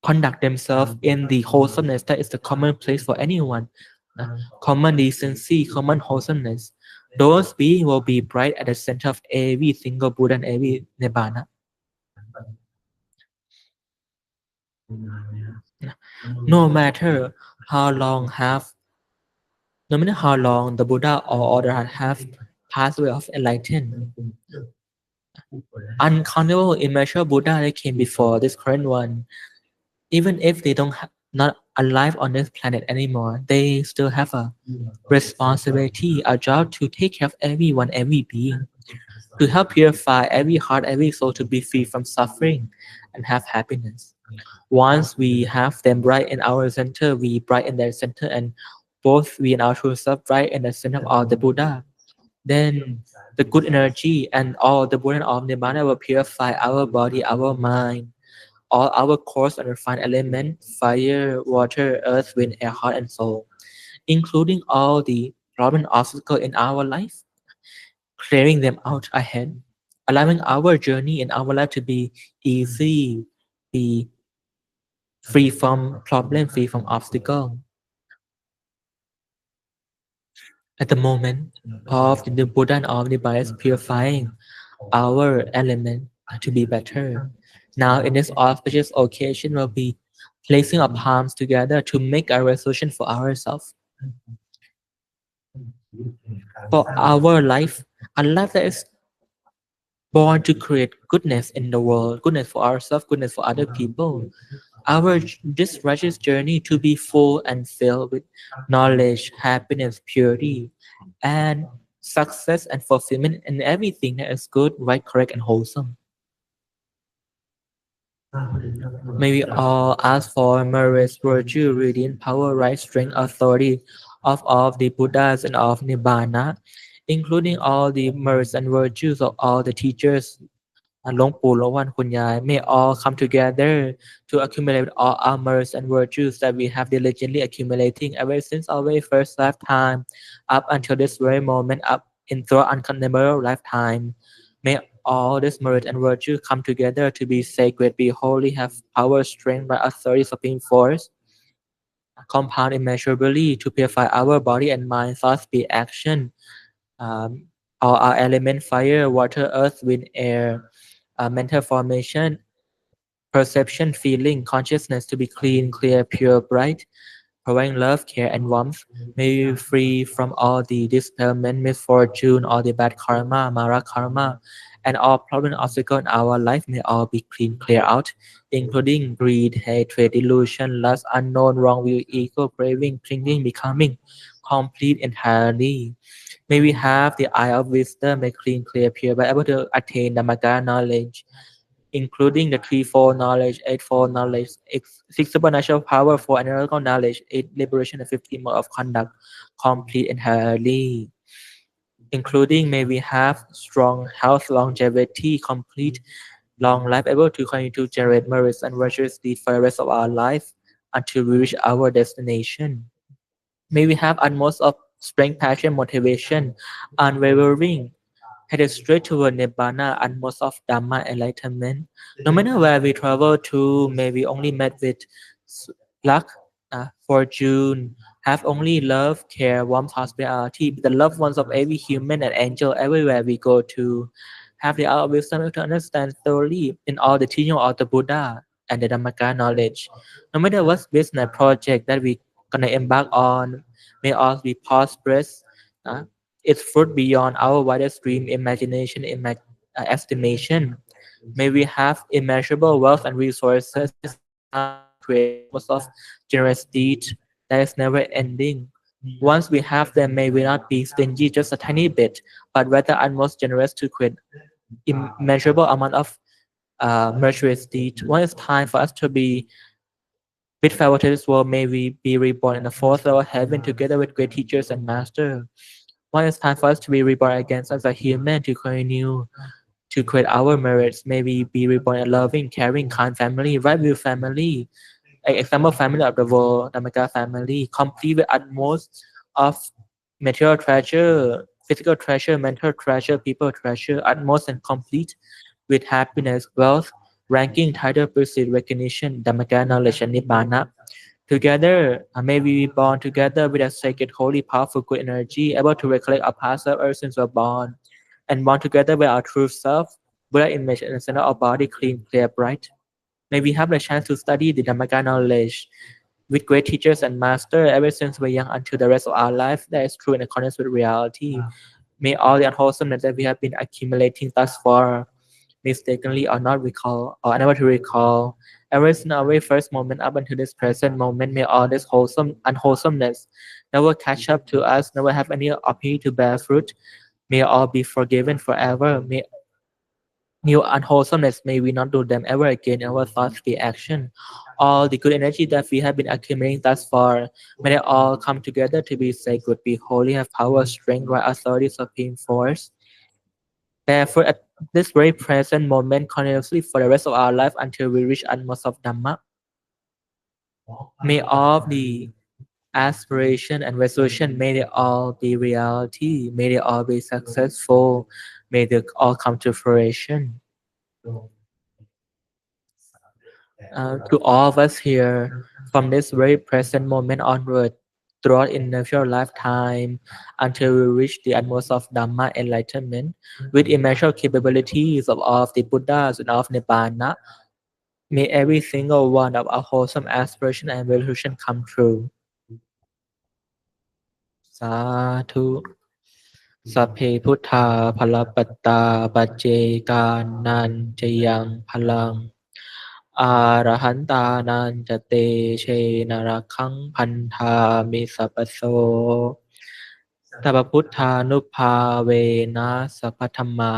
conduct themselves in the wholesomeness, that is the common place for anyone, common decency, common wholesomeness, those beings will be bright at the center of every single Buddha and every Nibbana. No matter how long have, no matter how long the Buddha or other have passed away of enlightened, uncountable, immeasurable Buddha that came before this current one, even if they don't not alive on this planet anymore, they still have a responsibility, a job to take care of everyone, every being, to help purify every heart, every soul to be free from suffering and have happiness. Once we have them bright in our center, we bright in their center, and both we and our true self bright in the center of all the Buddha, then the good energy and all the Buddha and all Nibbana will purify our body, our mind, all our coarse and refined elements, fire, water, earth, wind, air, heart, and soul, including all the problem and obstacle in our life. clearing them out ahead, allowing our journey in our life to be easy, be free from problem, free from obstacle. At the moment of the Buddha and of the Buddha is purifying our element to be better. Now, in this auspicious occasion, we'll be placing our palms together to make a resolution for ourselves, for our life, a life that is born to create goodness in the world, goodness for ourselves, goodness for other people. Our this righteous journey to be full and filled with knowledge, happiness, purity, and success and fulfillment in everything that is good, right, correct, and wholesome. May we all ask for merit, virtue, radiant power, right, strength, authority of all the Buddhas and of Nibbana, including all the merits and virtues of all the teachers, หลวงปู่หลวงวันคุณยาย may all come together to accumulate all our merits and virtues that we have diligently accumulating ever since our very first lifetime up until this very moment up into our uncondemnable lifetime. May all this merit and virtue come together to be sacred, be holy, have power, strength, by authority, supreme force, compound immeasurably to purify our body and mind, thought, speech, action, all our element fire, water, earth, wind, air, mental formation, perception, feeling, consciousness to be clean, clear, pure, bright, providing love, care, and warmth. May you free from all the disappointment, misfortune, all the bad karma, mara karma, and all problem obstacles in our life may all be clean, clear out, including greed, hatred, delusion, lust, unknown, wrong view, ego, craving, clinging, becoming complete entirely. May we have the eye of wisdom, may clean, clear, pure, by able to attain Dhammaga knowledge, including the threefold knowledge, eightfold knowledge, six supernatural power, four analytical knowledge, eight liberation, and 15 mode of conduct, complete entirely. Including may we have strong health, longevity, complete long life, able to continue to generate merits and virtuous deeds for the rest of our life until we reach our destination. May we have utmost of strength, passion, motivation, unwavering, headed straight toward Nibbana and most of Dhamma enlightenment. No matter where we travel to, may we only met with luck, fortune, have only love, care, warmth, hospitality, be the loved ones of every human and angel everywhere we go to. Have the art of wisdom to understand thoroughly in all the teaching of the Buddha and the Dhammaka knowledge. No matter what business project that we gonna embark on, may all be prosperous. Uh, its fruit beyond our wildest dream, imagination, estimation. May we have immeasurable wealth and resources at the same time to create most of generous deeds that is never ending. Once we have them, may we not be stingy just a tiny bit, but rather utmost generous to create immeasurable amount of virtuous deeds. When it's time for us to be with farewell to this world, may we be reborn in the fourth level of heaven together with great teachers and masters. When it's time for us to be reborn again as a human to continue to create our merits, may we be reborn a loving, caring, kind family, right view family, an example family of the world, Dhammaka family, complete with utmost of material treasure, physical treasure, mental treasure, people treasure, utmost and complete with happiness, wealth, ranking, title, prestige, recognition, Dhammaka knowledge, and Nibbana. Together, may we be born together with a sacred, holy, powerful, good energy, able to recollect our past self ever since we're born, and born together with our true self, Buddha image in the center of body, clean, clear, bright. May we have the chance to study the Dhammaka knowledge with great teachers and masters ever since we're young until the rest of our life that is true in accordance with reality. May all the unwholesomeness that we have been accumulating thus far, mistakenly or not recall, or unable to recall, ever since our very first moment up until this present moment, may all this wholesome unwholesomeness never catch up to us, never have any opportunity to bear fruit. May all be forgiven forever. May new unwholesomeness, may we not do them ever again in our thoughts, speech, action. All the good energy that we have been accumulating thus far, may they all come together to be sacred, be holy, have power, strength, right authority, supreme force. Therefore, at this very present moment, continuously for the rest of our life until we reach utmost of Dhamma, may all the aspiration and resolution, may they all be reality, may they all be successful, may they all come to fruition. To all of us here, from this very present moment onward, throughout individual lifetime, until we reach the utmost of Dhamma enlightenment, with immeasurable capabilities of all of the Buddhas and of Nibbana, may every single one of our wholesome aspiration and resolution come true. Sadhu. สัพเพพุทธาภลปัตตาปัจเจกานันจะยังพลังอารหันตานันจะเตเชนรักขังพันธามิสัพพโสสัพพพุทธานุภาเวนะสัพพธรรมา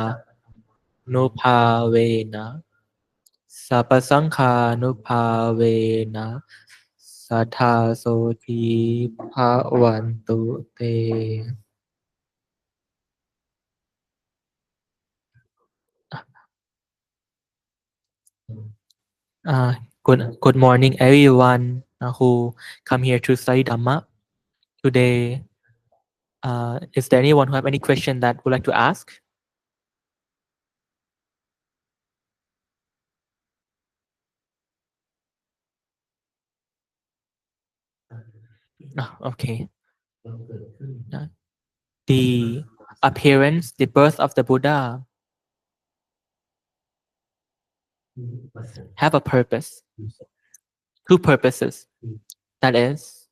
นุภาเวนะสัพพสังฆานุภาเวนะสัทธาโสทีภะวันตุเต Uh, good morning, everyone who come here to study Dhamma today. Is there anyone who have any question that would like to ask? Okay. Uh, The appearance, the birth of the Buddha have a purpose, two purposes. That is,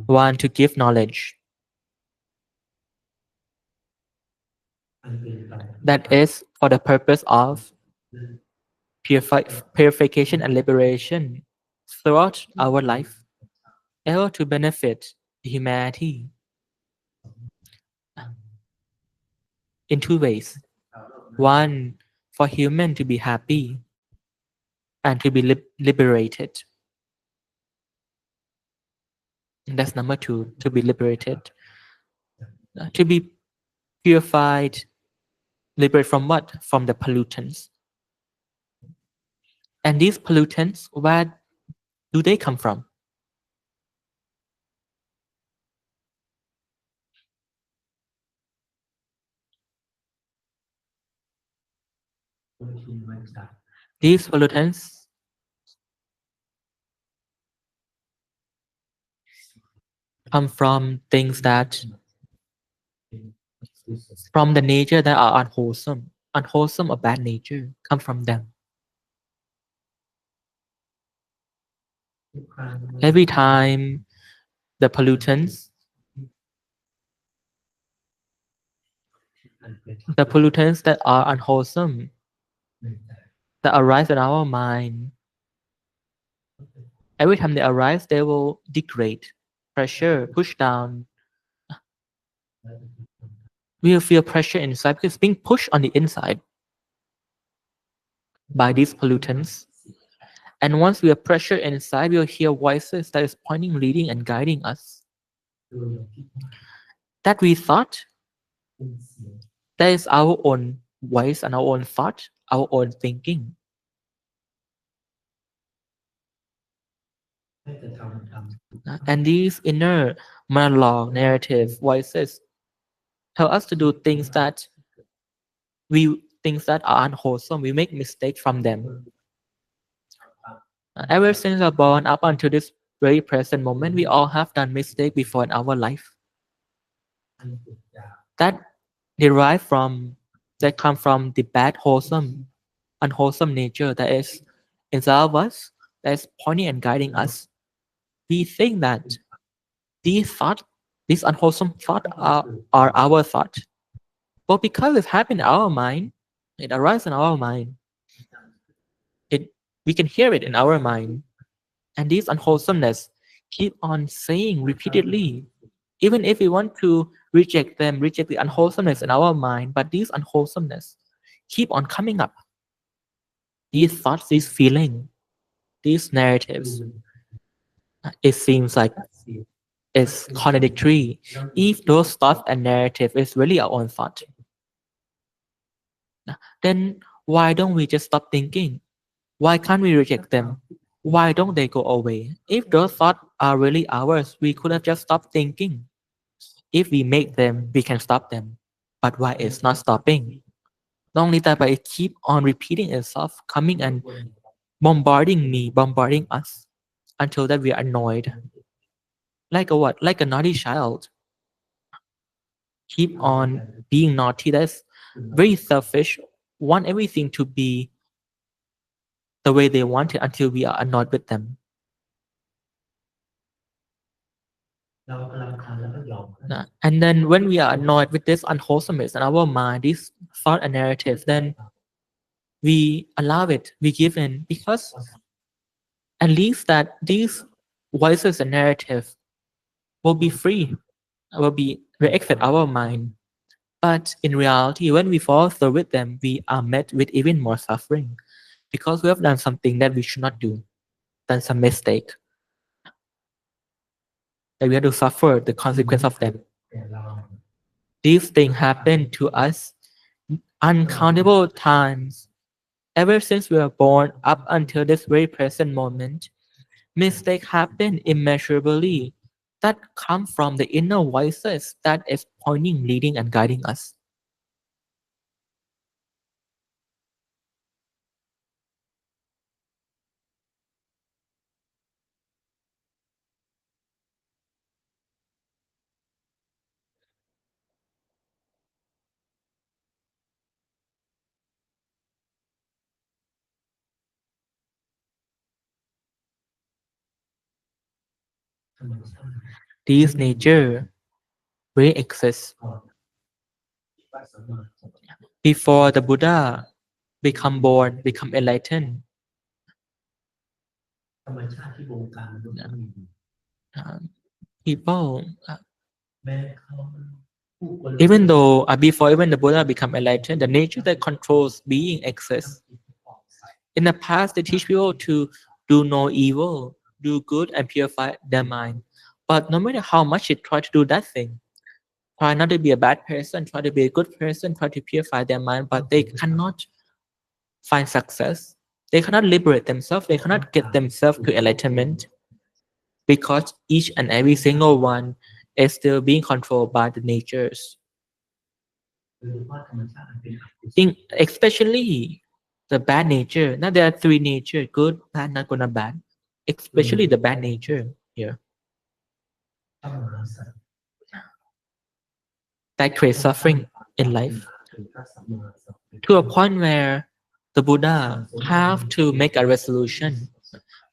one, to give knowledge. That is for the purpose of purification and liberation throughout our life, able to benefit humanity in two ways. One, for human to be happy and to be liberated. And that's number two, to be liberated. To be purified, liberated from what? From the pollutants. And these pollutants, where do they come from? These pollutants come from things that, from the nature that are unwholesome. Unwholesome or bad nature come from them. Every time the pollutants that are unwholesome, that arise in our mind, every time they arise, they will degrade, pressure, push down. We will feel pressure inside because being pushed on the inside by these pollutants. And once we are pressured inside, we'll hear voices that is pointing, leading, and guiding us. That we thought, that is our own voice and our own thought, our own thinking. And these inner monologue, narrative voices tell us to do things that are unwholesome. We make mistakes from them. Ever since we are born up until this very present moment, we all have done mistakes before in our life. That come from the bad, unwholesome nature that is inside of us, that is pointing and guiding us. We think that these unwholesome thoughts are our thought. But because it happened in our mind, it arises in our mind. We can hear it in our mind. And these unwholesomeness keep on saying repeatedly, even if we want to reject the unwholesomeness in our mind, but these unwholesomeness keep on coming up. These thoughts, these feelings, these narratives, it seems like it's contradictory. If those thoughts and narrative is really our own thought, then why don't we just stop thinking? Why can't we reject them? Why don't they go away? If those thoughts are really ours, we could have just stopped thinking. If we make them, we can stop them. But why it's not stopping? Not only that, but it keep on repeating itself, coming and bombarding me, bombarding us, until that we are annoyed. Like a what? Like a naughty child. Keep on being naughty. That's very selfish. Want everything to be the way they want it until we are annoyed with them. And then when we are annoyed with this unwholesomeness in our mind, this thought and narrative, then we allow it, we give in, because at least that these voices and narrative will be free, will exit our mind. But in reality, when we fall through with them, we are met with even more suffering because we have done something that we should not do, done some mistake, that we have to suffer the consequence of them. These things happen to us uncountable times ever since we were born up until this very present moment. Mistakes happen immeasurably that come from the inner voices that is pointing, leading, and guiding us. These nature really exist before the Buddha become born, become enlightened. Um, People, even though before even the Buddha become enlightened, the nature that controls being exists. In the past, they teach people to do no evil, do good, and purify their mind. But no matter how much they try to do that thing, try not to be a bad person, try to be a good person, try to purify their mind, but they cannot find success. They cannot liberate themselves, they cannot get themselves to enlightenment because each and every single one is still being controlled by the natures. Especially the bad nature. Now there are three nature: good, bad, not gonna bad. Especially the bad nature here that creates suffering in life to a point where the Buddha have to make a resolution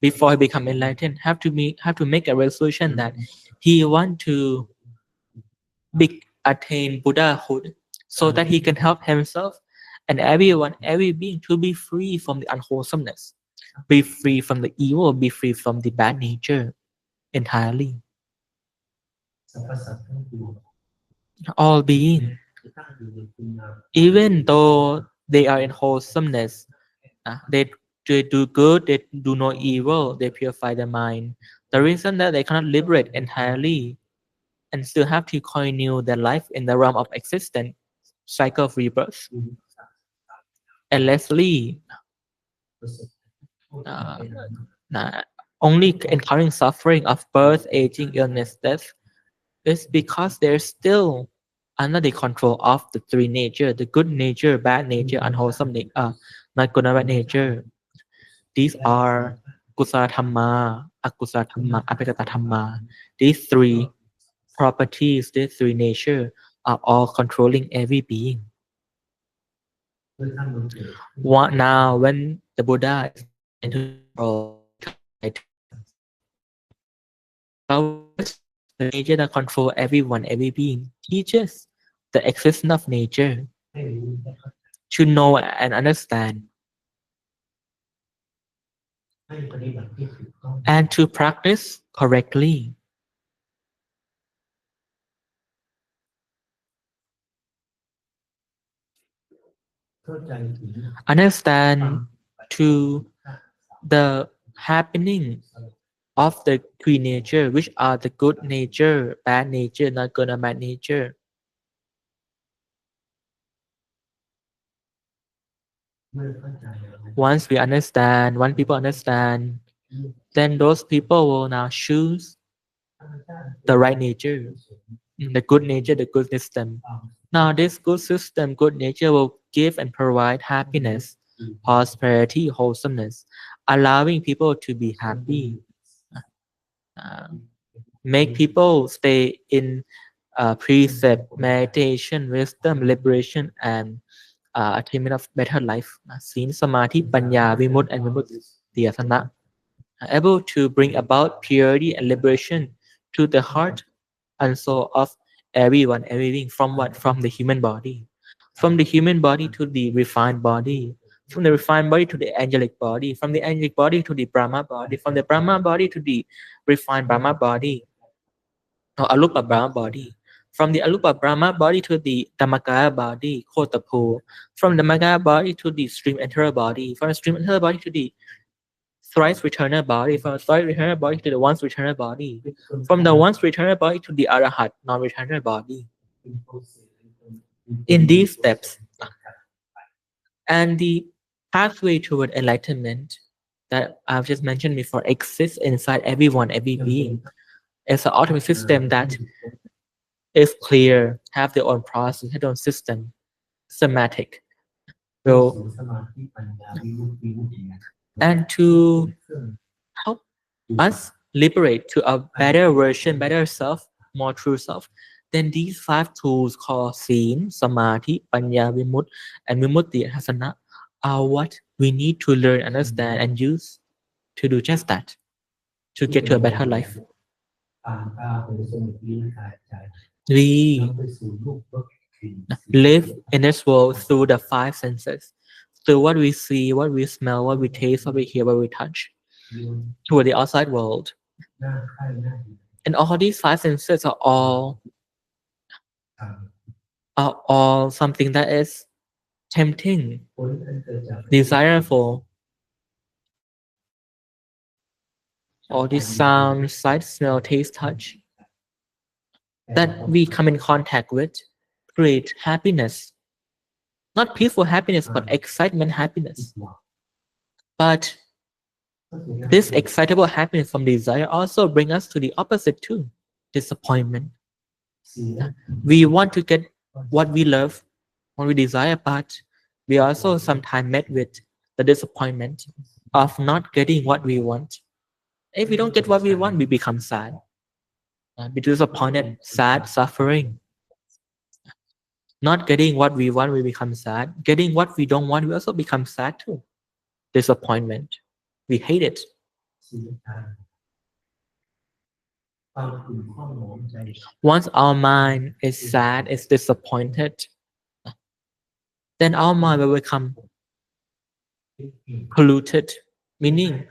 before he become enlightened. Have to make a resolution that he want to attain Buddhahood so that he can help himself and everyone, every being to be free from the unwholesomeness, be free from the evil, be free from the bad nature entirely. All being, even though they are in wholesomeness, they do good, they do no evil, they purify the mind. The reason that they cannot liberate entirely and still have to continue their life in the realm of existence, cycle of rebirth, endlessly, uh, uh, only encountering suffering of birth, aging, illness, death, is because they're still under the control of the three nature, the good nature, bad nature, unwholesome nature, not good or bad nature. These are kusala dhamma, akusala dhamma, apekata dhamma. These three properties, these three nature are all controlling every being. Now, when the Buddha is born into this world, become enlightened, he discovers the nature that control everyone, every being, teaches the existence of nature to know and understand and to practice correctly. Understand to the happening of the three nature, which are the good nature, bad nature, not good or bad nature. Once we understand, once people understand then those people will now choose the right nature, the good nature, the good system. Now, this good system, good nature will give and provide happiness, prosperity, wholesomeness, allowing people to be happy, uh, make people stay in precept, meditation, wisdom, liberation, and attainment of better life. Seen samadhi, panya, vimut, and vimuttiyasana, able to bring about purity and liberation to the heart and soul of everyone, everything from what? From the human body. From the human body to the refined body. From the refined body to the angelic body. From the angelic body to the Brahma body. From the Brahma body to the refined Brahma body. Or Arupa Brahma body. From the Arupa Brahma body to the Dhammakaya body, Kotapu. From the Dhammakaya body to the stream enterer body. From the stream enterer body to the thrice returner body, from the thrice returner body to the once returner body, from the once returner body to the arahat non-returner body. In these steps, and the pathway toward enlightenment that I've just mentioned before exists inside everyone, every being. It's an ultimate system that is clear, have their own process, their own system, systematic. So, and to help us liberate to a better version, better self, more true self, then these five tools called Seen, Samadhi, Panya, Vimut, and Vimutti and Hasana are what we need to learn, understand, and use to do just that, to get to a better life. We live in this world through the five senses, through what we see, what we smell, what we taste, what we hear, what we touch, toward the outside world. And all these five senses are all something that is tempting, desirable. All these sounds, sight, smell, taste, touch that we come in contact with create happiness. Not peaceful happiness, but excitement happiness. But this excitable happiness from desire also bring us to the opposite too, disappointment. We want to get what we love, what we desire, but we also sometimes met with the disappointment of not getting what we want. If we don't get what we want, we become sad, be disappointed, sad, suffering. Not getting what we want, we become sad. Getting what we don't want, we also become sad too. Disappointment. We hate it. Once our mind is sad, is disappointed, then our mind will become polluted, meaning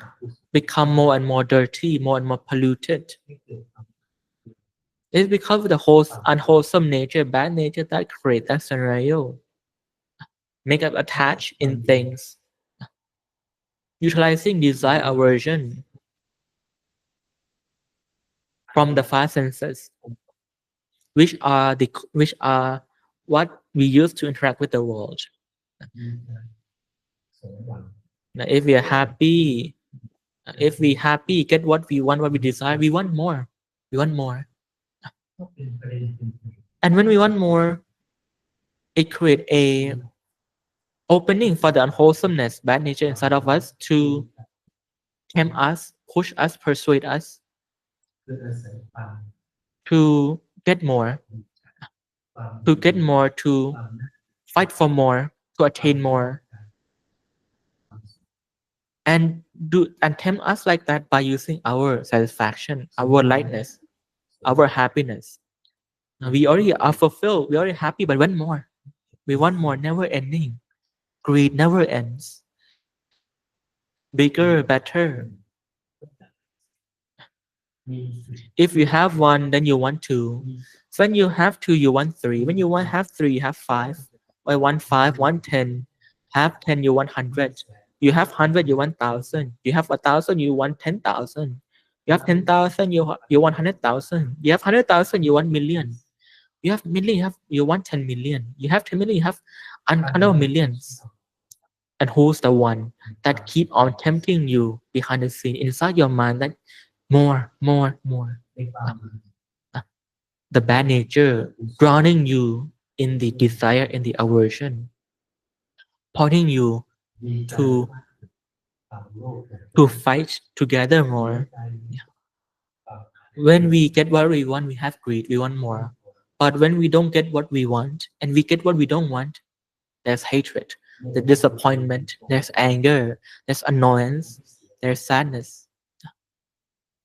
become more and more dirty, more and more polluted. It's because of the whole unwholesome nature, bad nature that create that scenario. Make us attached in things, utilizing desire aversion from the five senses, which are what we use to interact with the world. Now, if we are happy, if we happy, get what we want, what we desire, we want more. We want more. And when we want more, it creates a opening for the unwholesomeness, bad nature inside of us to tempt us, push us, persuade us to get more, to get more, to fight for more, to attain more, and tempt us like that by using our satisfaction, our lightness, our happiness. Now, we already are fulfilled, we already happy, but want more. We want more, never ending. Greed never ends. Bigger, better. If you have one, then you want two. When you have two, you want three. When you want have three, you have five. Or want five, want 10. Have 10, you want 100. You have 100, you want 1,000. You have 1,000, you want 10,000. You have 10,000, you want 100,000. You have 100,000, you want million. You have million, you want 10 million. You have 10 million, you have untold millions. And who's the one that keep on tempting you behind the scene inside your mind that more, more, more? Uh, The bad nature drowning you in the desire and the aversion, pointing you to fight together more. When we get what we want, we have greed, we want more. But when we don't get what we want and we get what we don't want, there's hatred, there's disappointment, there's anger, there's annoyance, there's sadness.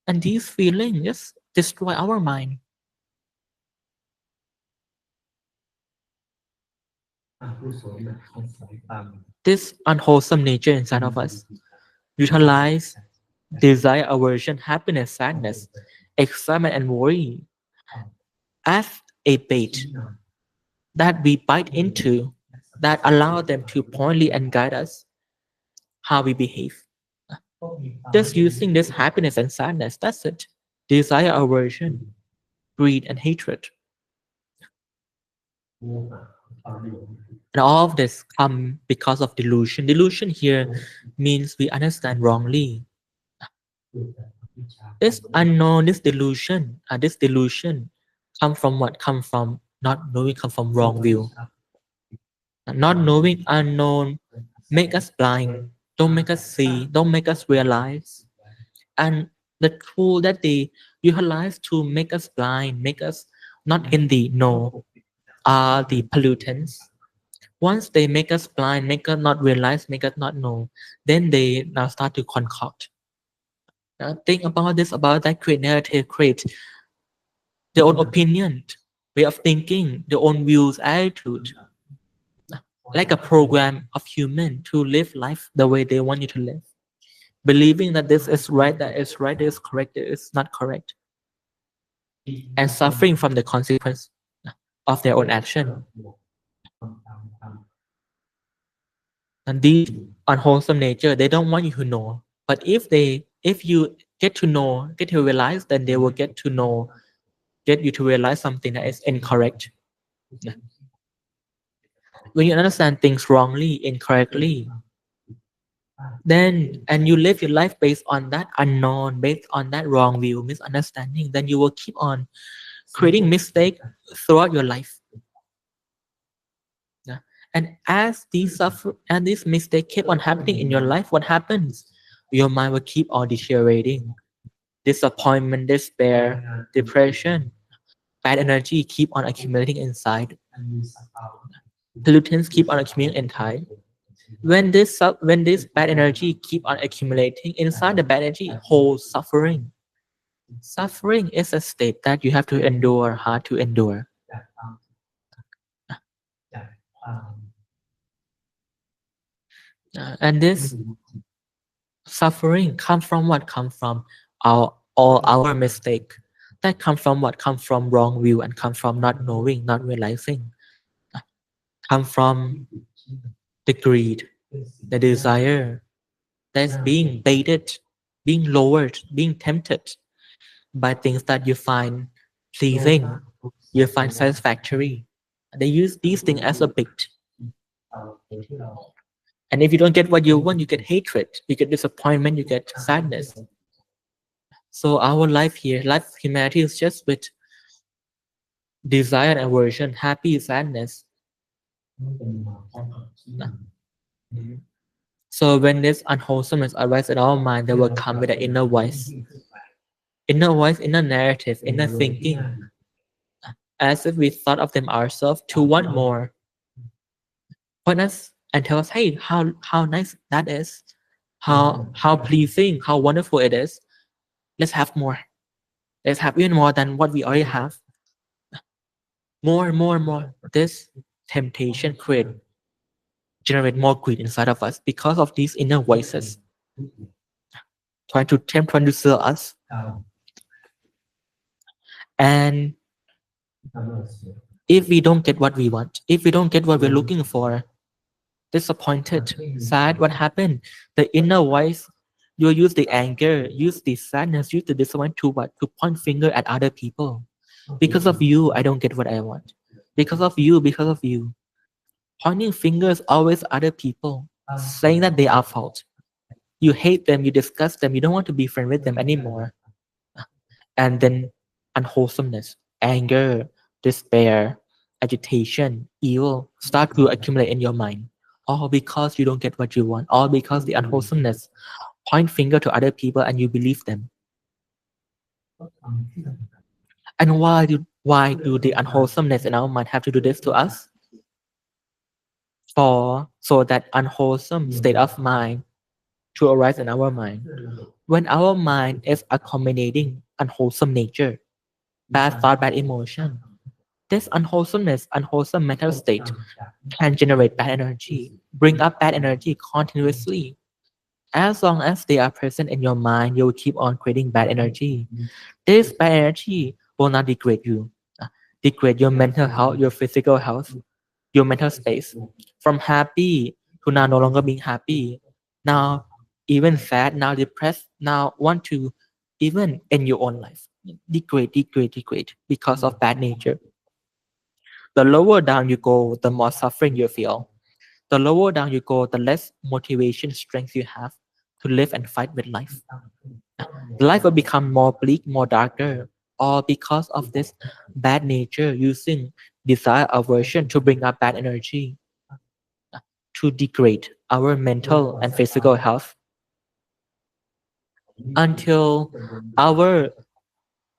And these feelings just destroy our mind. This unwholesome nature inside of us utilize desire, aversion, happiness, sadness, excitement, and worry as a bait that we bite into that allow them to pointly and guide us how we behave. Just using this happiness and sadness, that's it. Desire, aversion, greed, and hatred. And all of this come because of delusion. Delusion here means we understand wrongly. This unknown, this delusion come from what? Come from not knowing, come from wrong view. Not knowing, unknown, make us blind, don't make us see, don't make us realize. And the tool that they utilize to make us blind, make us not in the know, are the pollutants. Once they make us blind, make us not realize, make us not know, then they now start to concoct. Now think about this, about that, create narrative, create their own opinion, way of thinking, their own views, attitude, like a program of human to live life the way they want you to live, believing that this is right, that is right, this is correct, this is not correct, and suffering from the consequence of their own action. And these unwholesome nature, they don't want you to know. But if you get to know, get to realize, then they will get to know, get you to realize something that is incorrect. When you understand things wrongly, incorrectly, then and you live your life based on that unknown, based on that wrong view, misunderstanding, then you will keep on creating mistake throughout your life. Yeah. And as these suffer and these mistakes keep on happening in your life, what happens? Your mind will keep on deteriorating. Disappointment, despair, depression, bad energy keep on accumulating inside. Pollutants keep on accumulating inside. When this bad energy keep on accumulating inside, the bad energy holds suffering. Suffering is a state that you have to endure, hard to endure. And this suffering come from what? Come from all our mistake. That come from what? Come from wrong view and come from not knowing, not realizing. Come from the greed, the desire that's being baited, being lowered, being tempted by things that you find pleasing, you find satisfactory. They use these things as a bait. And if you don't get what you want, you get hatred, you get disappointment, you get sadness. So our life here, life of humanity is just with desire and aversion, happy, sadness. So when this unwholesomeness arises in our mind, they will come with an inner voice, inner narrative, inner thinking, as if we thought of them ourselves to want more. Point us and tell us, hey, how nice that is, how pleasing, how wonderful it is. Let's have more. Let's have even more than what we already have. More, more, more. This temptation generate more greed inside of us because of these inner voices trying to tempt, trying to sell us. And if we don't get what we want, if we don't get what we're looking for, disappointed, sad, what happened? The inner voice, you use the anger, use the sadness, use the disappointment to what? To point finger at other people. Because of you, I don't get what I want. Because of you, because of you. Pointing fingers always other people. saying that they are fault. You hate them, you disgust them, you don't want to be friend with them anymore. And then unwholesomeness, anger, despair, agitation, evil start to accumulate in your mind. All because you don't get what you want, all because the unwholesomeness point finger to other people and you believe them. And why do the unwholesomeness in our mind have to do this to us? For so that unwholesome state of mind to arise in our mind. When our mind is accommodating unwholesome nature, bad thought, bad emotion, this unwholesomeness, unwholesome mental state can generate bad energy, bring up bad energy continuously. As long as they are present in your mind, you will keep on creating bad energy. This bad energy will not degrade you, uh, degrade your mental health, your physical health, your mental space. From happy to now no longer being happy, now even sad, now depressed, now want to even end your own life. Degrade, degrade, degrade because of bad nature. The lower down you go, the more suffering you feel. The lower down you go, the less motivation, strength you have to live and fight with life. Life will become more bleak, more darker, all because of this bad nature using desire, aversion to bring up bad energy, to degrade our mental and physical health until our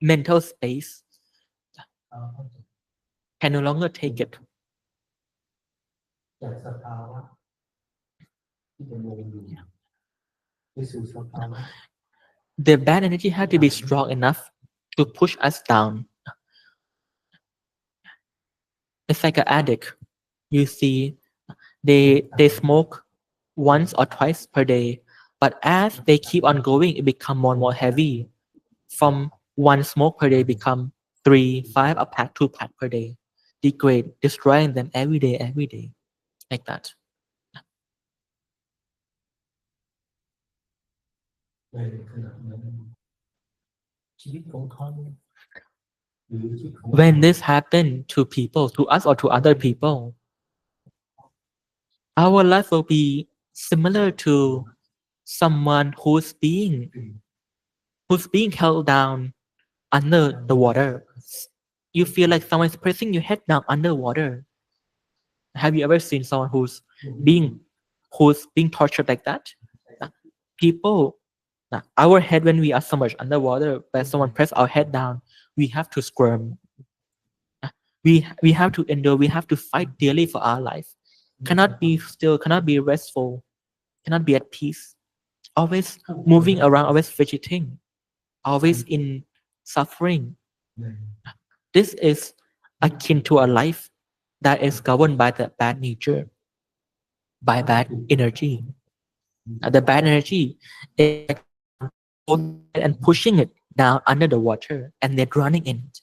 mental space can no longer take it. The bad energy had to be strong enough to push us down. It's like an addict. You see, they smoke once or twice per day, but as they keep on going, it become more and more heavy. From one smoke per day become three, five, a pack, two pack per day. Degrade, destroying them every day, like that. When this happen to people, to us or to other people, our life will be similar to someone who's being held down under the water. You feel like someone is pressing your head down underwater. Have you ever seen someone being who's being tortured like that? Uh, People, our head when we are submerged underwater, when someone press our head down, we have to squirm. We have to endure. We have to fight daily for our life. Cannot be still. Cannot be restful. Cannot be at peace. Always moving around. Always fidgeting. Always in suffering. This is akin to a life that is governed by the bad nature, by bad energy. The bad energy is like someone holding your head and pushing it down under the water and they're drowning in it.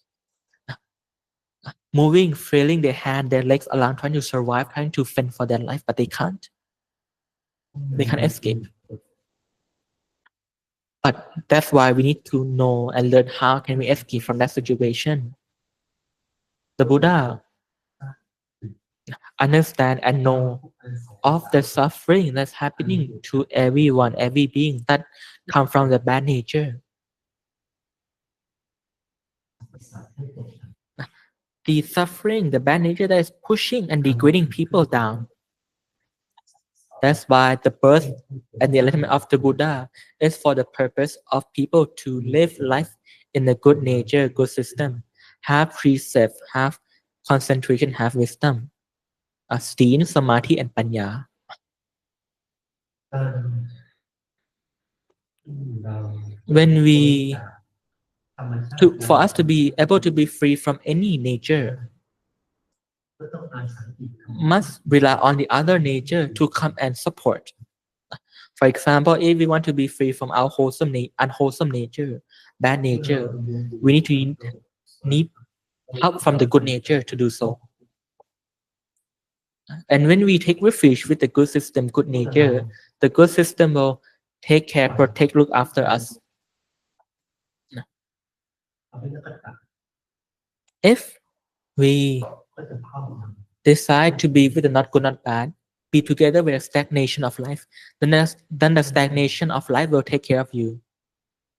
Moving, flailing their hand, their legs around, trying to survive, trying to fend for their life, but they can't. They can't escape. But that's why we need to know and learn how can we escape from that situation. The Buddha understand and know of the suffering that's happening to everyone, every being that come from the bad nature. The suffering, the bad nature that is pushing and degrading people down. That's why the birth and the enlightenment of the Buddha is for the purpose of people to live life in a good nature, good system, have precept, have concentration, have wisdom, steen, samadhi, and panya. When for us to be able to be free from any nature, must rely on the other nature to come and support. For example, if we want to be free from our unwholesome nature, bad nature, we need help from the good nature to do so. And when we take refuge with the good system, good nature, the good system will take care, protect, look after us. If we decide to be with the not good, not bad, be together with the stagnation of life, then the stagnation of life will take care of you,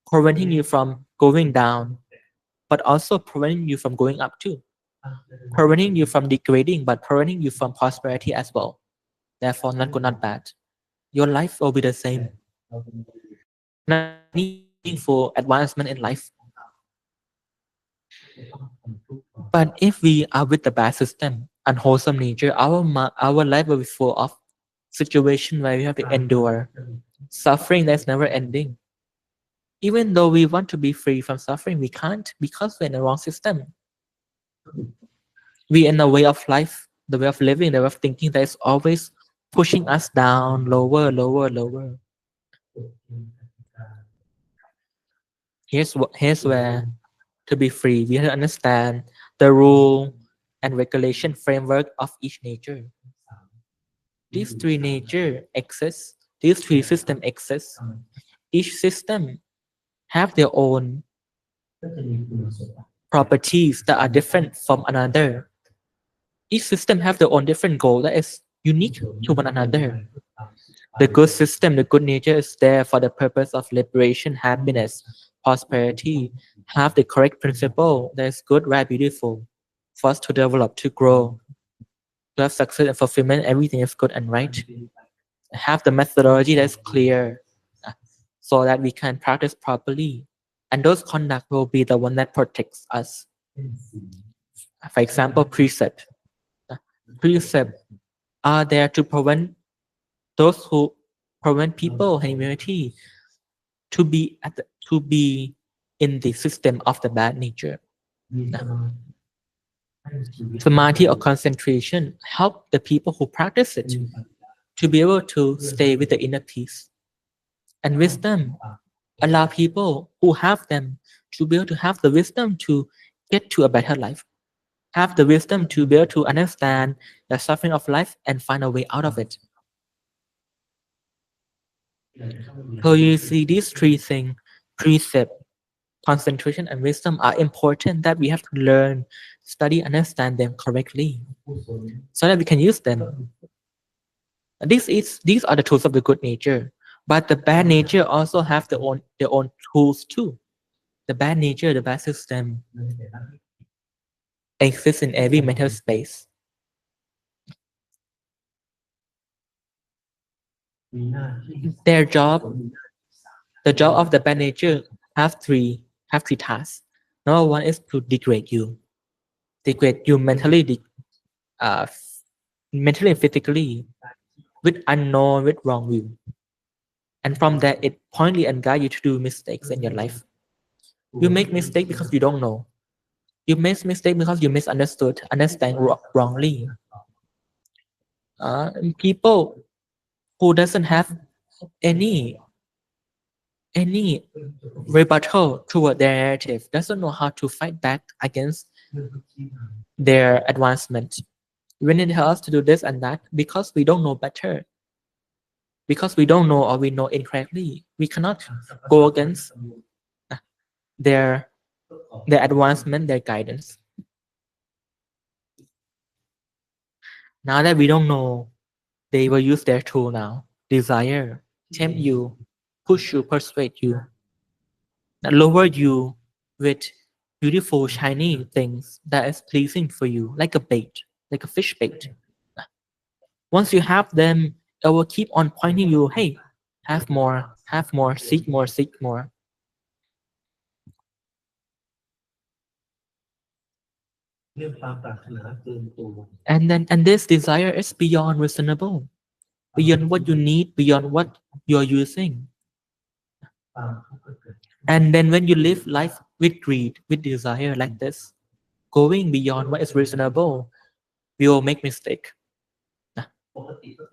preventing you from going down, but also preventing you from going up too, preventing you from degrading, but preventing you from prosperity as well. Therefore, not good, not bad. Your life will be the same. Not any meaningful advancement in life. But if we are with the bad system, unwholesome nature, our life will be full of situations where we have to endure suffering that's never ending. Even though we want to be free from suffering, we can't because we're in the wrong system. We in the way of life, the way of living, the way of thinking that is always pushing us down, lower, lower, lower. Here's where to be free, we have to understand the rule and regulation framework of each nature. These three nature exist. These three system exist. Each system have their own properties that are different from another. Each system have their own different goal that is unique to one another. The good system, the good nature is there for the purpose of liberation, happiness, prosperity. Have the correct principle that is good, right, beautiful. For us to develop, to grow, to have success and fulfillment, everything is good and right. Have the methodology that's clear uh, so that we can practice properly. And those conduct will be the one that protects us. For example, precept. Uh, Precept are there to prevent those who prevent people and humanity to be to be in the system of the bad nature. Uh, Samadhi or concentration help the people who practice it to be able to stay with the inner peace. And wisdom allow people who have them to be able to have the wisdom to get to a better life, have the wisdom to be able to understand the suffering of life and find a way out of it. So you see these three things, precept, concentration, and wisdom are important that we have to learn, study, understand them correctly so that we can use them. These are the tools of the good nature. But the bad nature also have their own tools too. The bad nature, the bad system exists in every mental space. Their job, the job of the bad nature have three tasks. Number one is to degrade you uh, mentally and physically with unknown, with wrong view. And from that, it pointedly and guide you to do mistakes in your life. You make mistake because you don't know. You make mistake because you understand wrongly. People who doesn't have any any rebuttal toward their narrative doesn't know how to fight back against their advancement. When it tells us to do this and that, because we don't know better, because we don't know or we know incorrectly, we cannot go against uh, their their advancement, their guidance. Now that we don't know, they will use their tool now. Desire, tempt you, push you, persuade you, lower you with beautiful, shiny things that is pleasing for you, like a bait, like a fish bait. Once you have them, it will keep on pointing you, hey, have more, seek more, seek more. And this desire is beyond reasonable, beyond what you need, beyond what you're using. And then when you live life with greed, with desire like this, going beyond what is reasonable, we will make mistake.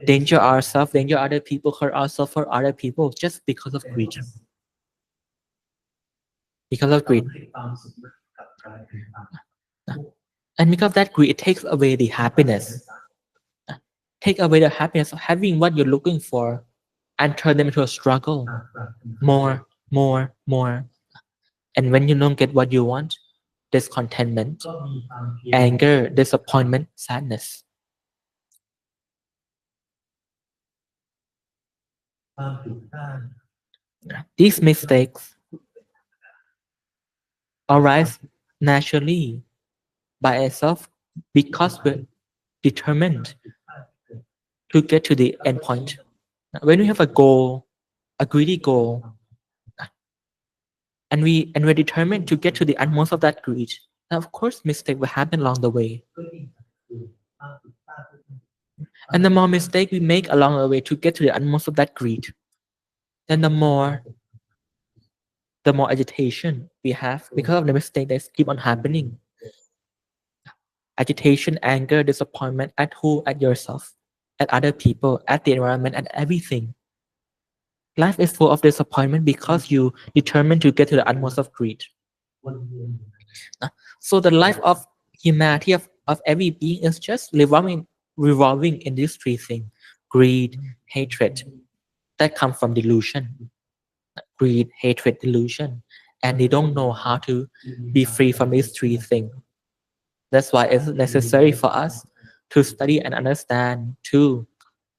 Danger ourselves, danger other people, hurt ourselves, hurt other people just because of greed. Because of greed. And because of that greed, it takes away the happiness. Take away the happiness of having what you're looking for and turn them into a struggle. More, more, more. And when you don't get what you want, discontentment, anger, disappointment, sadness. These mistakes arise naturally by itself because we're determined to get to the end point. When we have a goal, a greedy goal, and we're determined to get to the utmost of that greed, then of course mistake will happen along the way. And the more mistake we make along the way to get to the utmost of that greed, then the more agitation we have because of the mistake that keep on happening. Agitation, anger, disappointment at who? At yourself, at other people, at the environment, at everything. Life is full of disappointment because you determined to get to the utmost of greed. So the life of humanity of every being is just revolving in these three things: greed, hatred, that come from delusion. Greed, hatred, delusion. And they don't know how to be free from these three things. That's why it's necessary for us to study and understand too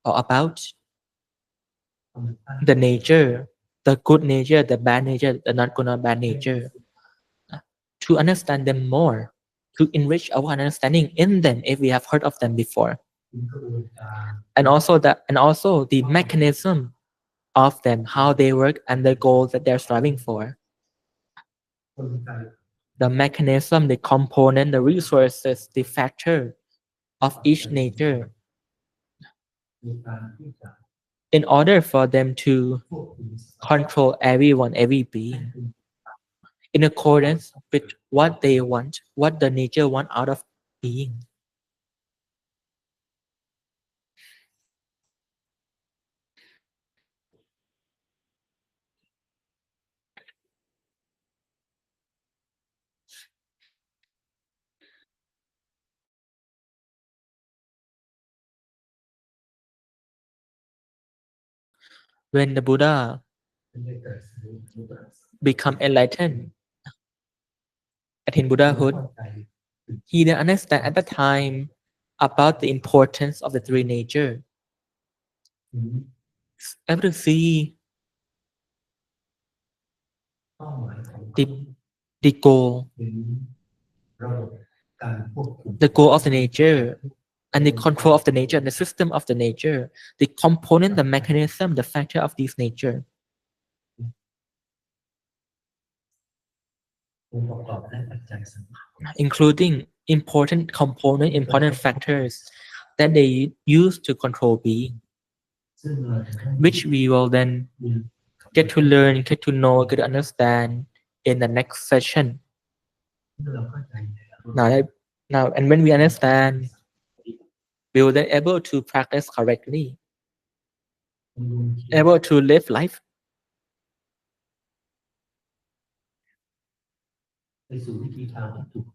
about the nature, the good nature, the bad nature, the not good or bad nature, to understand them more, to enrich our understanding in them if we have heard of them before. And also the mechanism of them, how they work and the goals that they're striving for. The mechanism, the component, the resources, the factor of each nature in order for them to control everyone, every being in accordance with what they want, what the nature want out of being. When the Buddha become enlightened, attain Buddhahood, he then understand at the time about the importance of the three nature. Able to see the the goal, the goal of the nature, and the control of the nature, and the system of the nature, the component, the mechanism, the factor of these nature, including important component, important factors that they use to control being, which we will then get to learn, get to know, get to understand in the next session. Now, and when we understand, we will then able to practice correctly, able to live life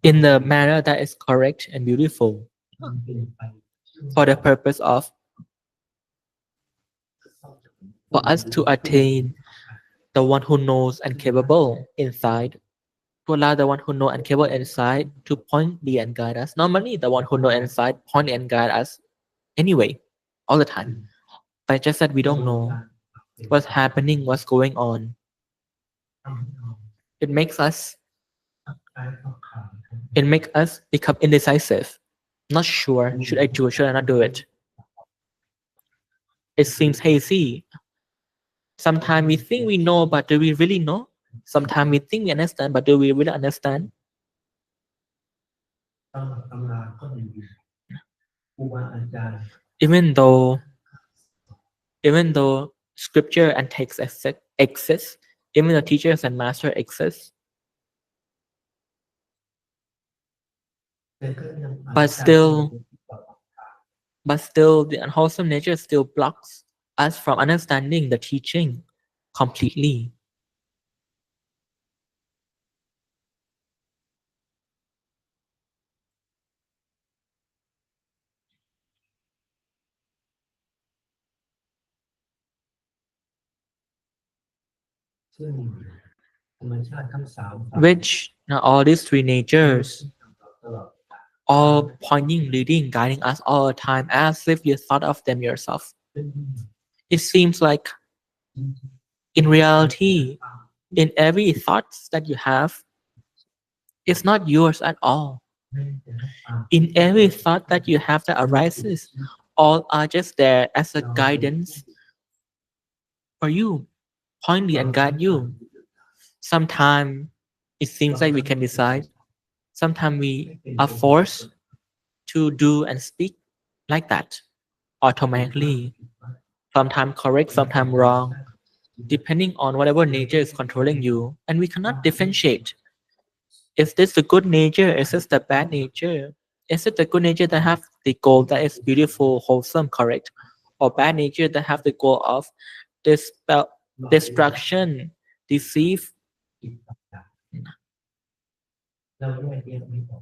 in the manner that is correct and beautiful for the purpose of for us to attain the one who knows and capable inside, to allow the one who know and capable inside to point the and guide us. Normally, the one who know inside point and guide us anyway, all the time. But just that we don't know what's happening, what's going on. It makes us it makes us become indecisive, not sure should I do it, should I not do it. It seems hazy. Sometimes we think we know, but do we really know? Sometimes we think we understand, but do we really understand? Even though even though scripture and text exist, even though teachers and master exist, but still the unwholesome nature still blocks us from understanding the teaching completely. Which now all these three natures, all pointing, leading, guiding us all the time as if you thought of them yourself. It seems like In reality, in every thoughts that you have, it's not yours at all. In every thought that you have that arises, all are just there as a guidance for you, point you and guide you. Sometimes it seems like we can decide. Sometimes we are forced to do and speak like that automatically. Sometimes correct, sometimes wrong, depending on whatever nature is controlling you. And we cannot differentiate. Is this the good nature? Is this the bad nature? Is it the good nature that have the goal that is beautiful, wholesome, correct? Or bad nature that have the goal of dispel, destruction, deceive,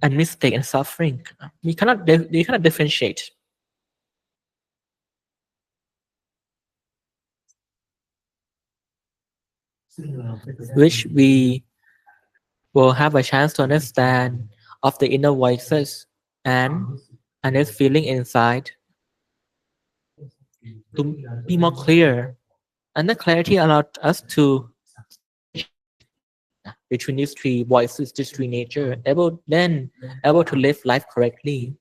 and mistake and suffering? We cannot differentiate, which we will have a chance to understand of the inner voices and its feeling inside to be more clear. And the clarity allowed us to differentiate between these three voices, these three nature, able to live life correctly.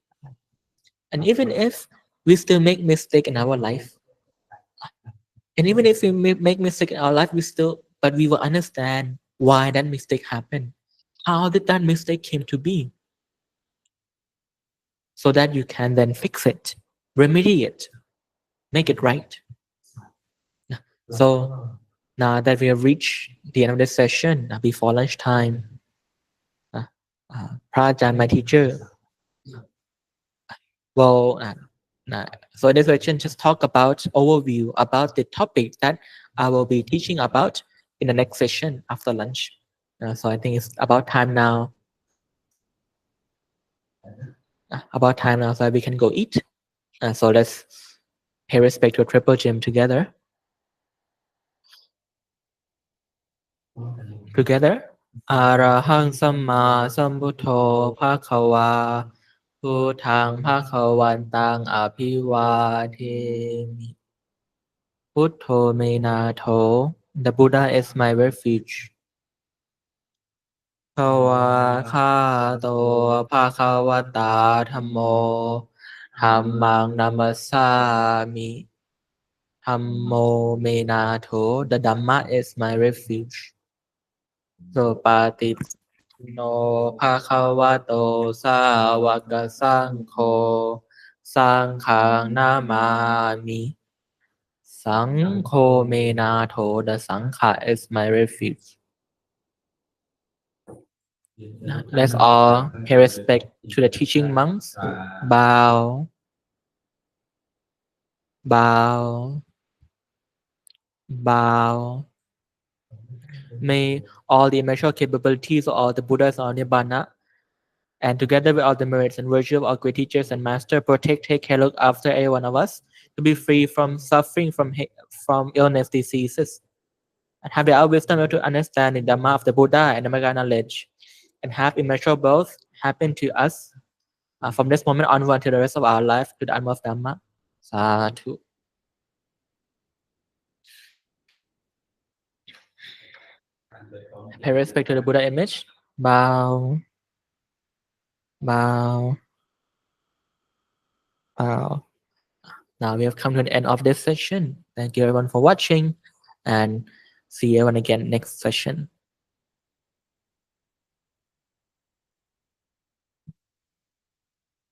And even if we still make mistake in our life, and even if we make mistake in our life, but we will understand why that mistake happened. How did that mistake came to be? So that you can then fix it, remedy it, make it right. So now that we have reached the end of this session, before lunchtime, uh, Prajan, my teacher, will so in this section just talk about overview about the topic that I will be teaching about in the next session after lunch. So I think it's about time now, so we can go eat. So let's pay respect to a triple gym together. Together. อะระหังสัมมาสัมพุทโธภะคะวาพุทธังภะคะวันตังอภิวาเทมิพุทโธเมนาโถ The Buddha is my refuge ภวาคาโตภะคะวตาธัมโมธัมมังนัมสสามิธัมโมเมนาโถ The Dhamma is my refuge โสปาติโนภะคะวะโตสาวกสังโฆสังฆังนามามิสังโฆเมนาโถ The Sangha is my refuge. Let's all pay respect to the teaching monks. Bow, bow, bow. May all the immeasurable capabilities of all the Buddhas or Nibbana, and together with all the merits and virtue of our great teachers and master, protect, take care, look after every one of us to be free from suffering, from illness, diseases, and have the wisdom to understand the Dhamma of the Buddha and the Mega knowledge, and have immeasurable both happen to us from this moment onward to the rest of our life to the utmost Dhamma. Sadhu. Pay respect to the Buddha image. Bow, bow, bow. Now we have come to the end of this session. Thank you everyone for watching and see you everyone again next session.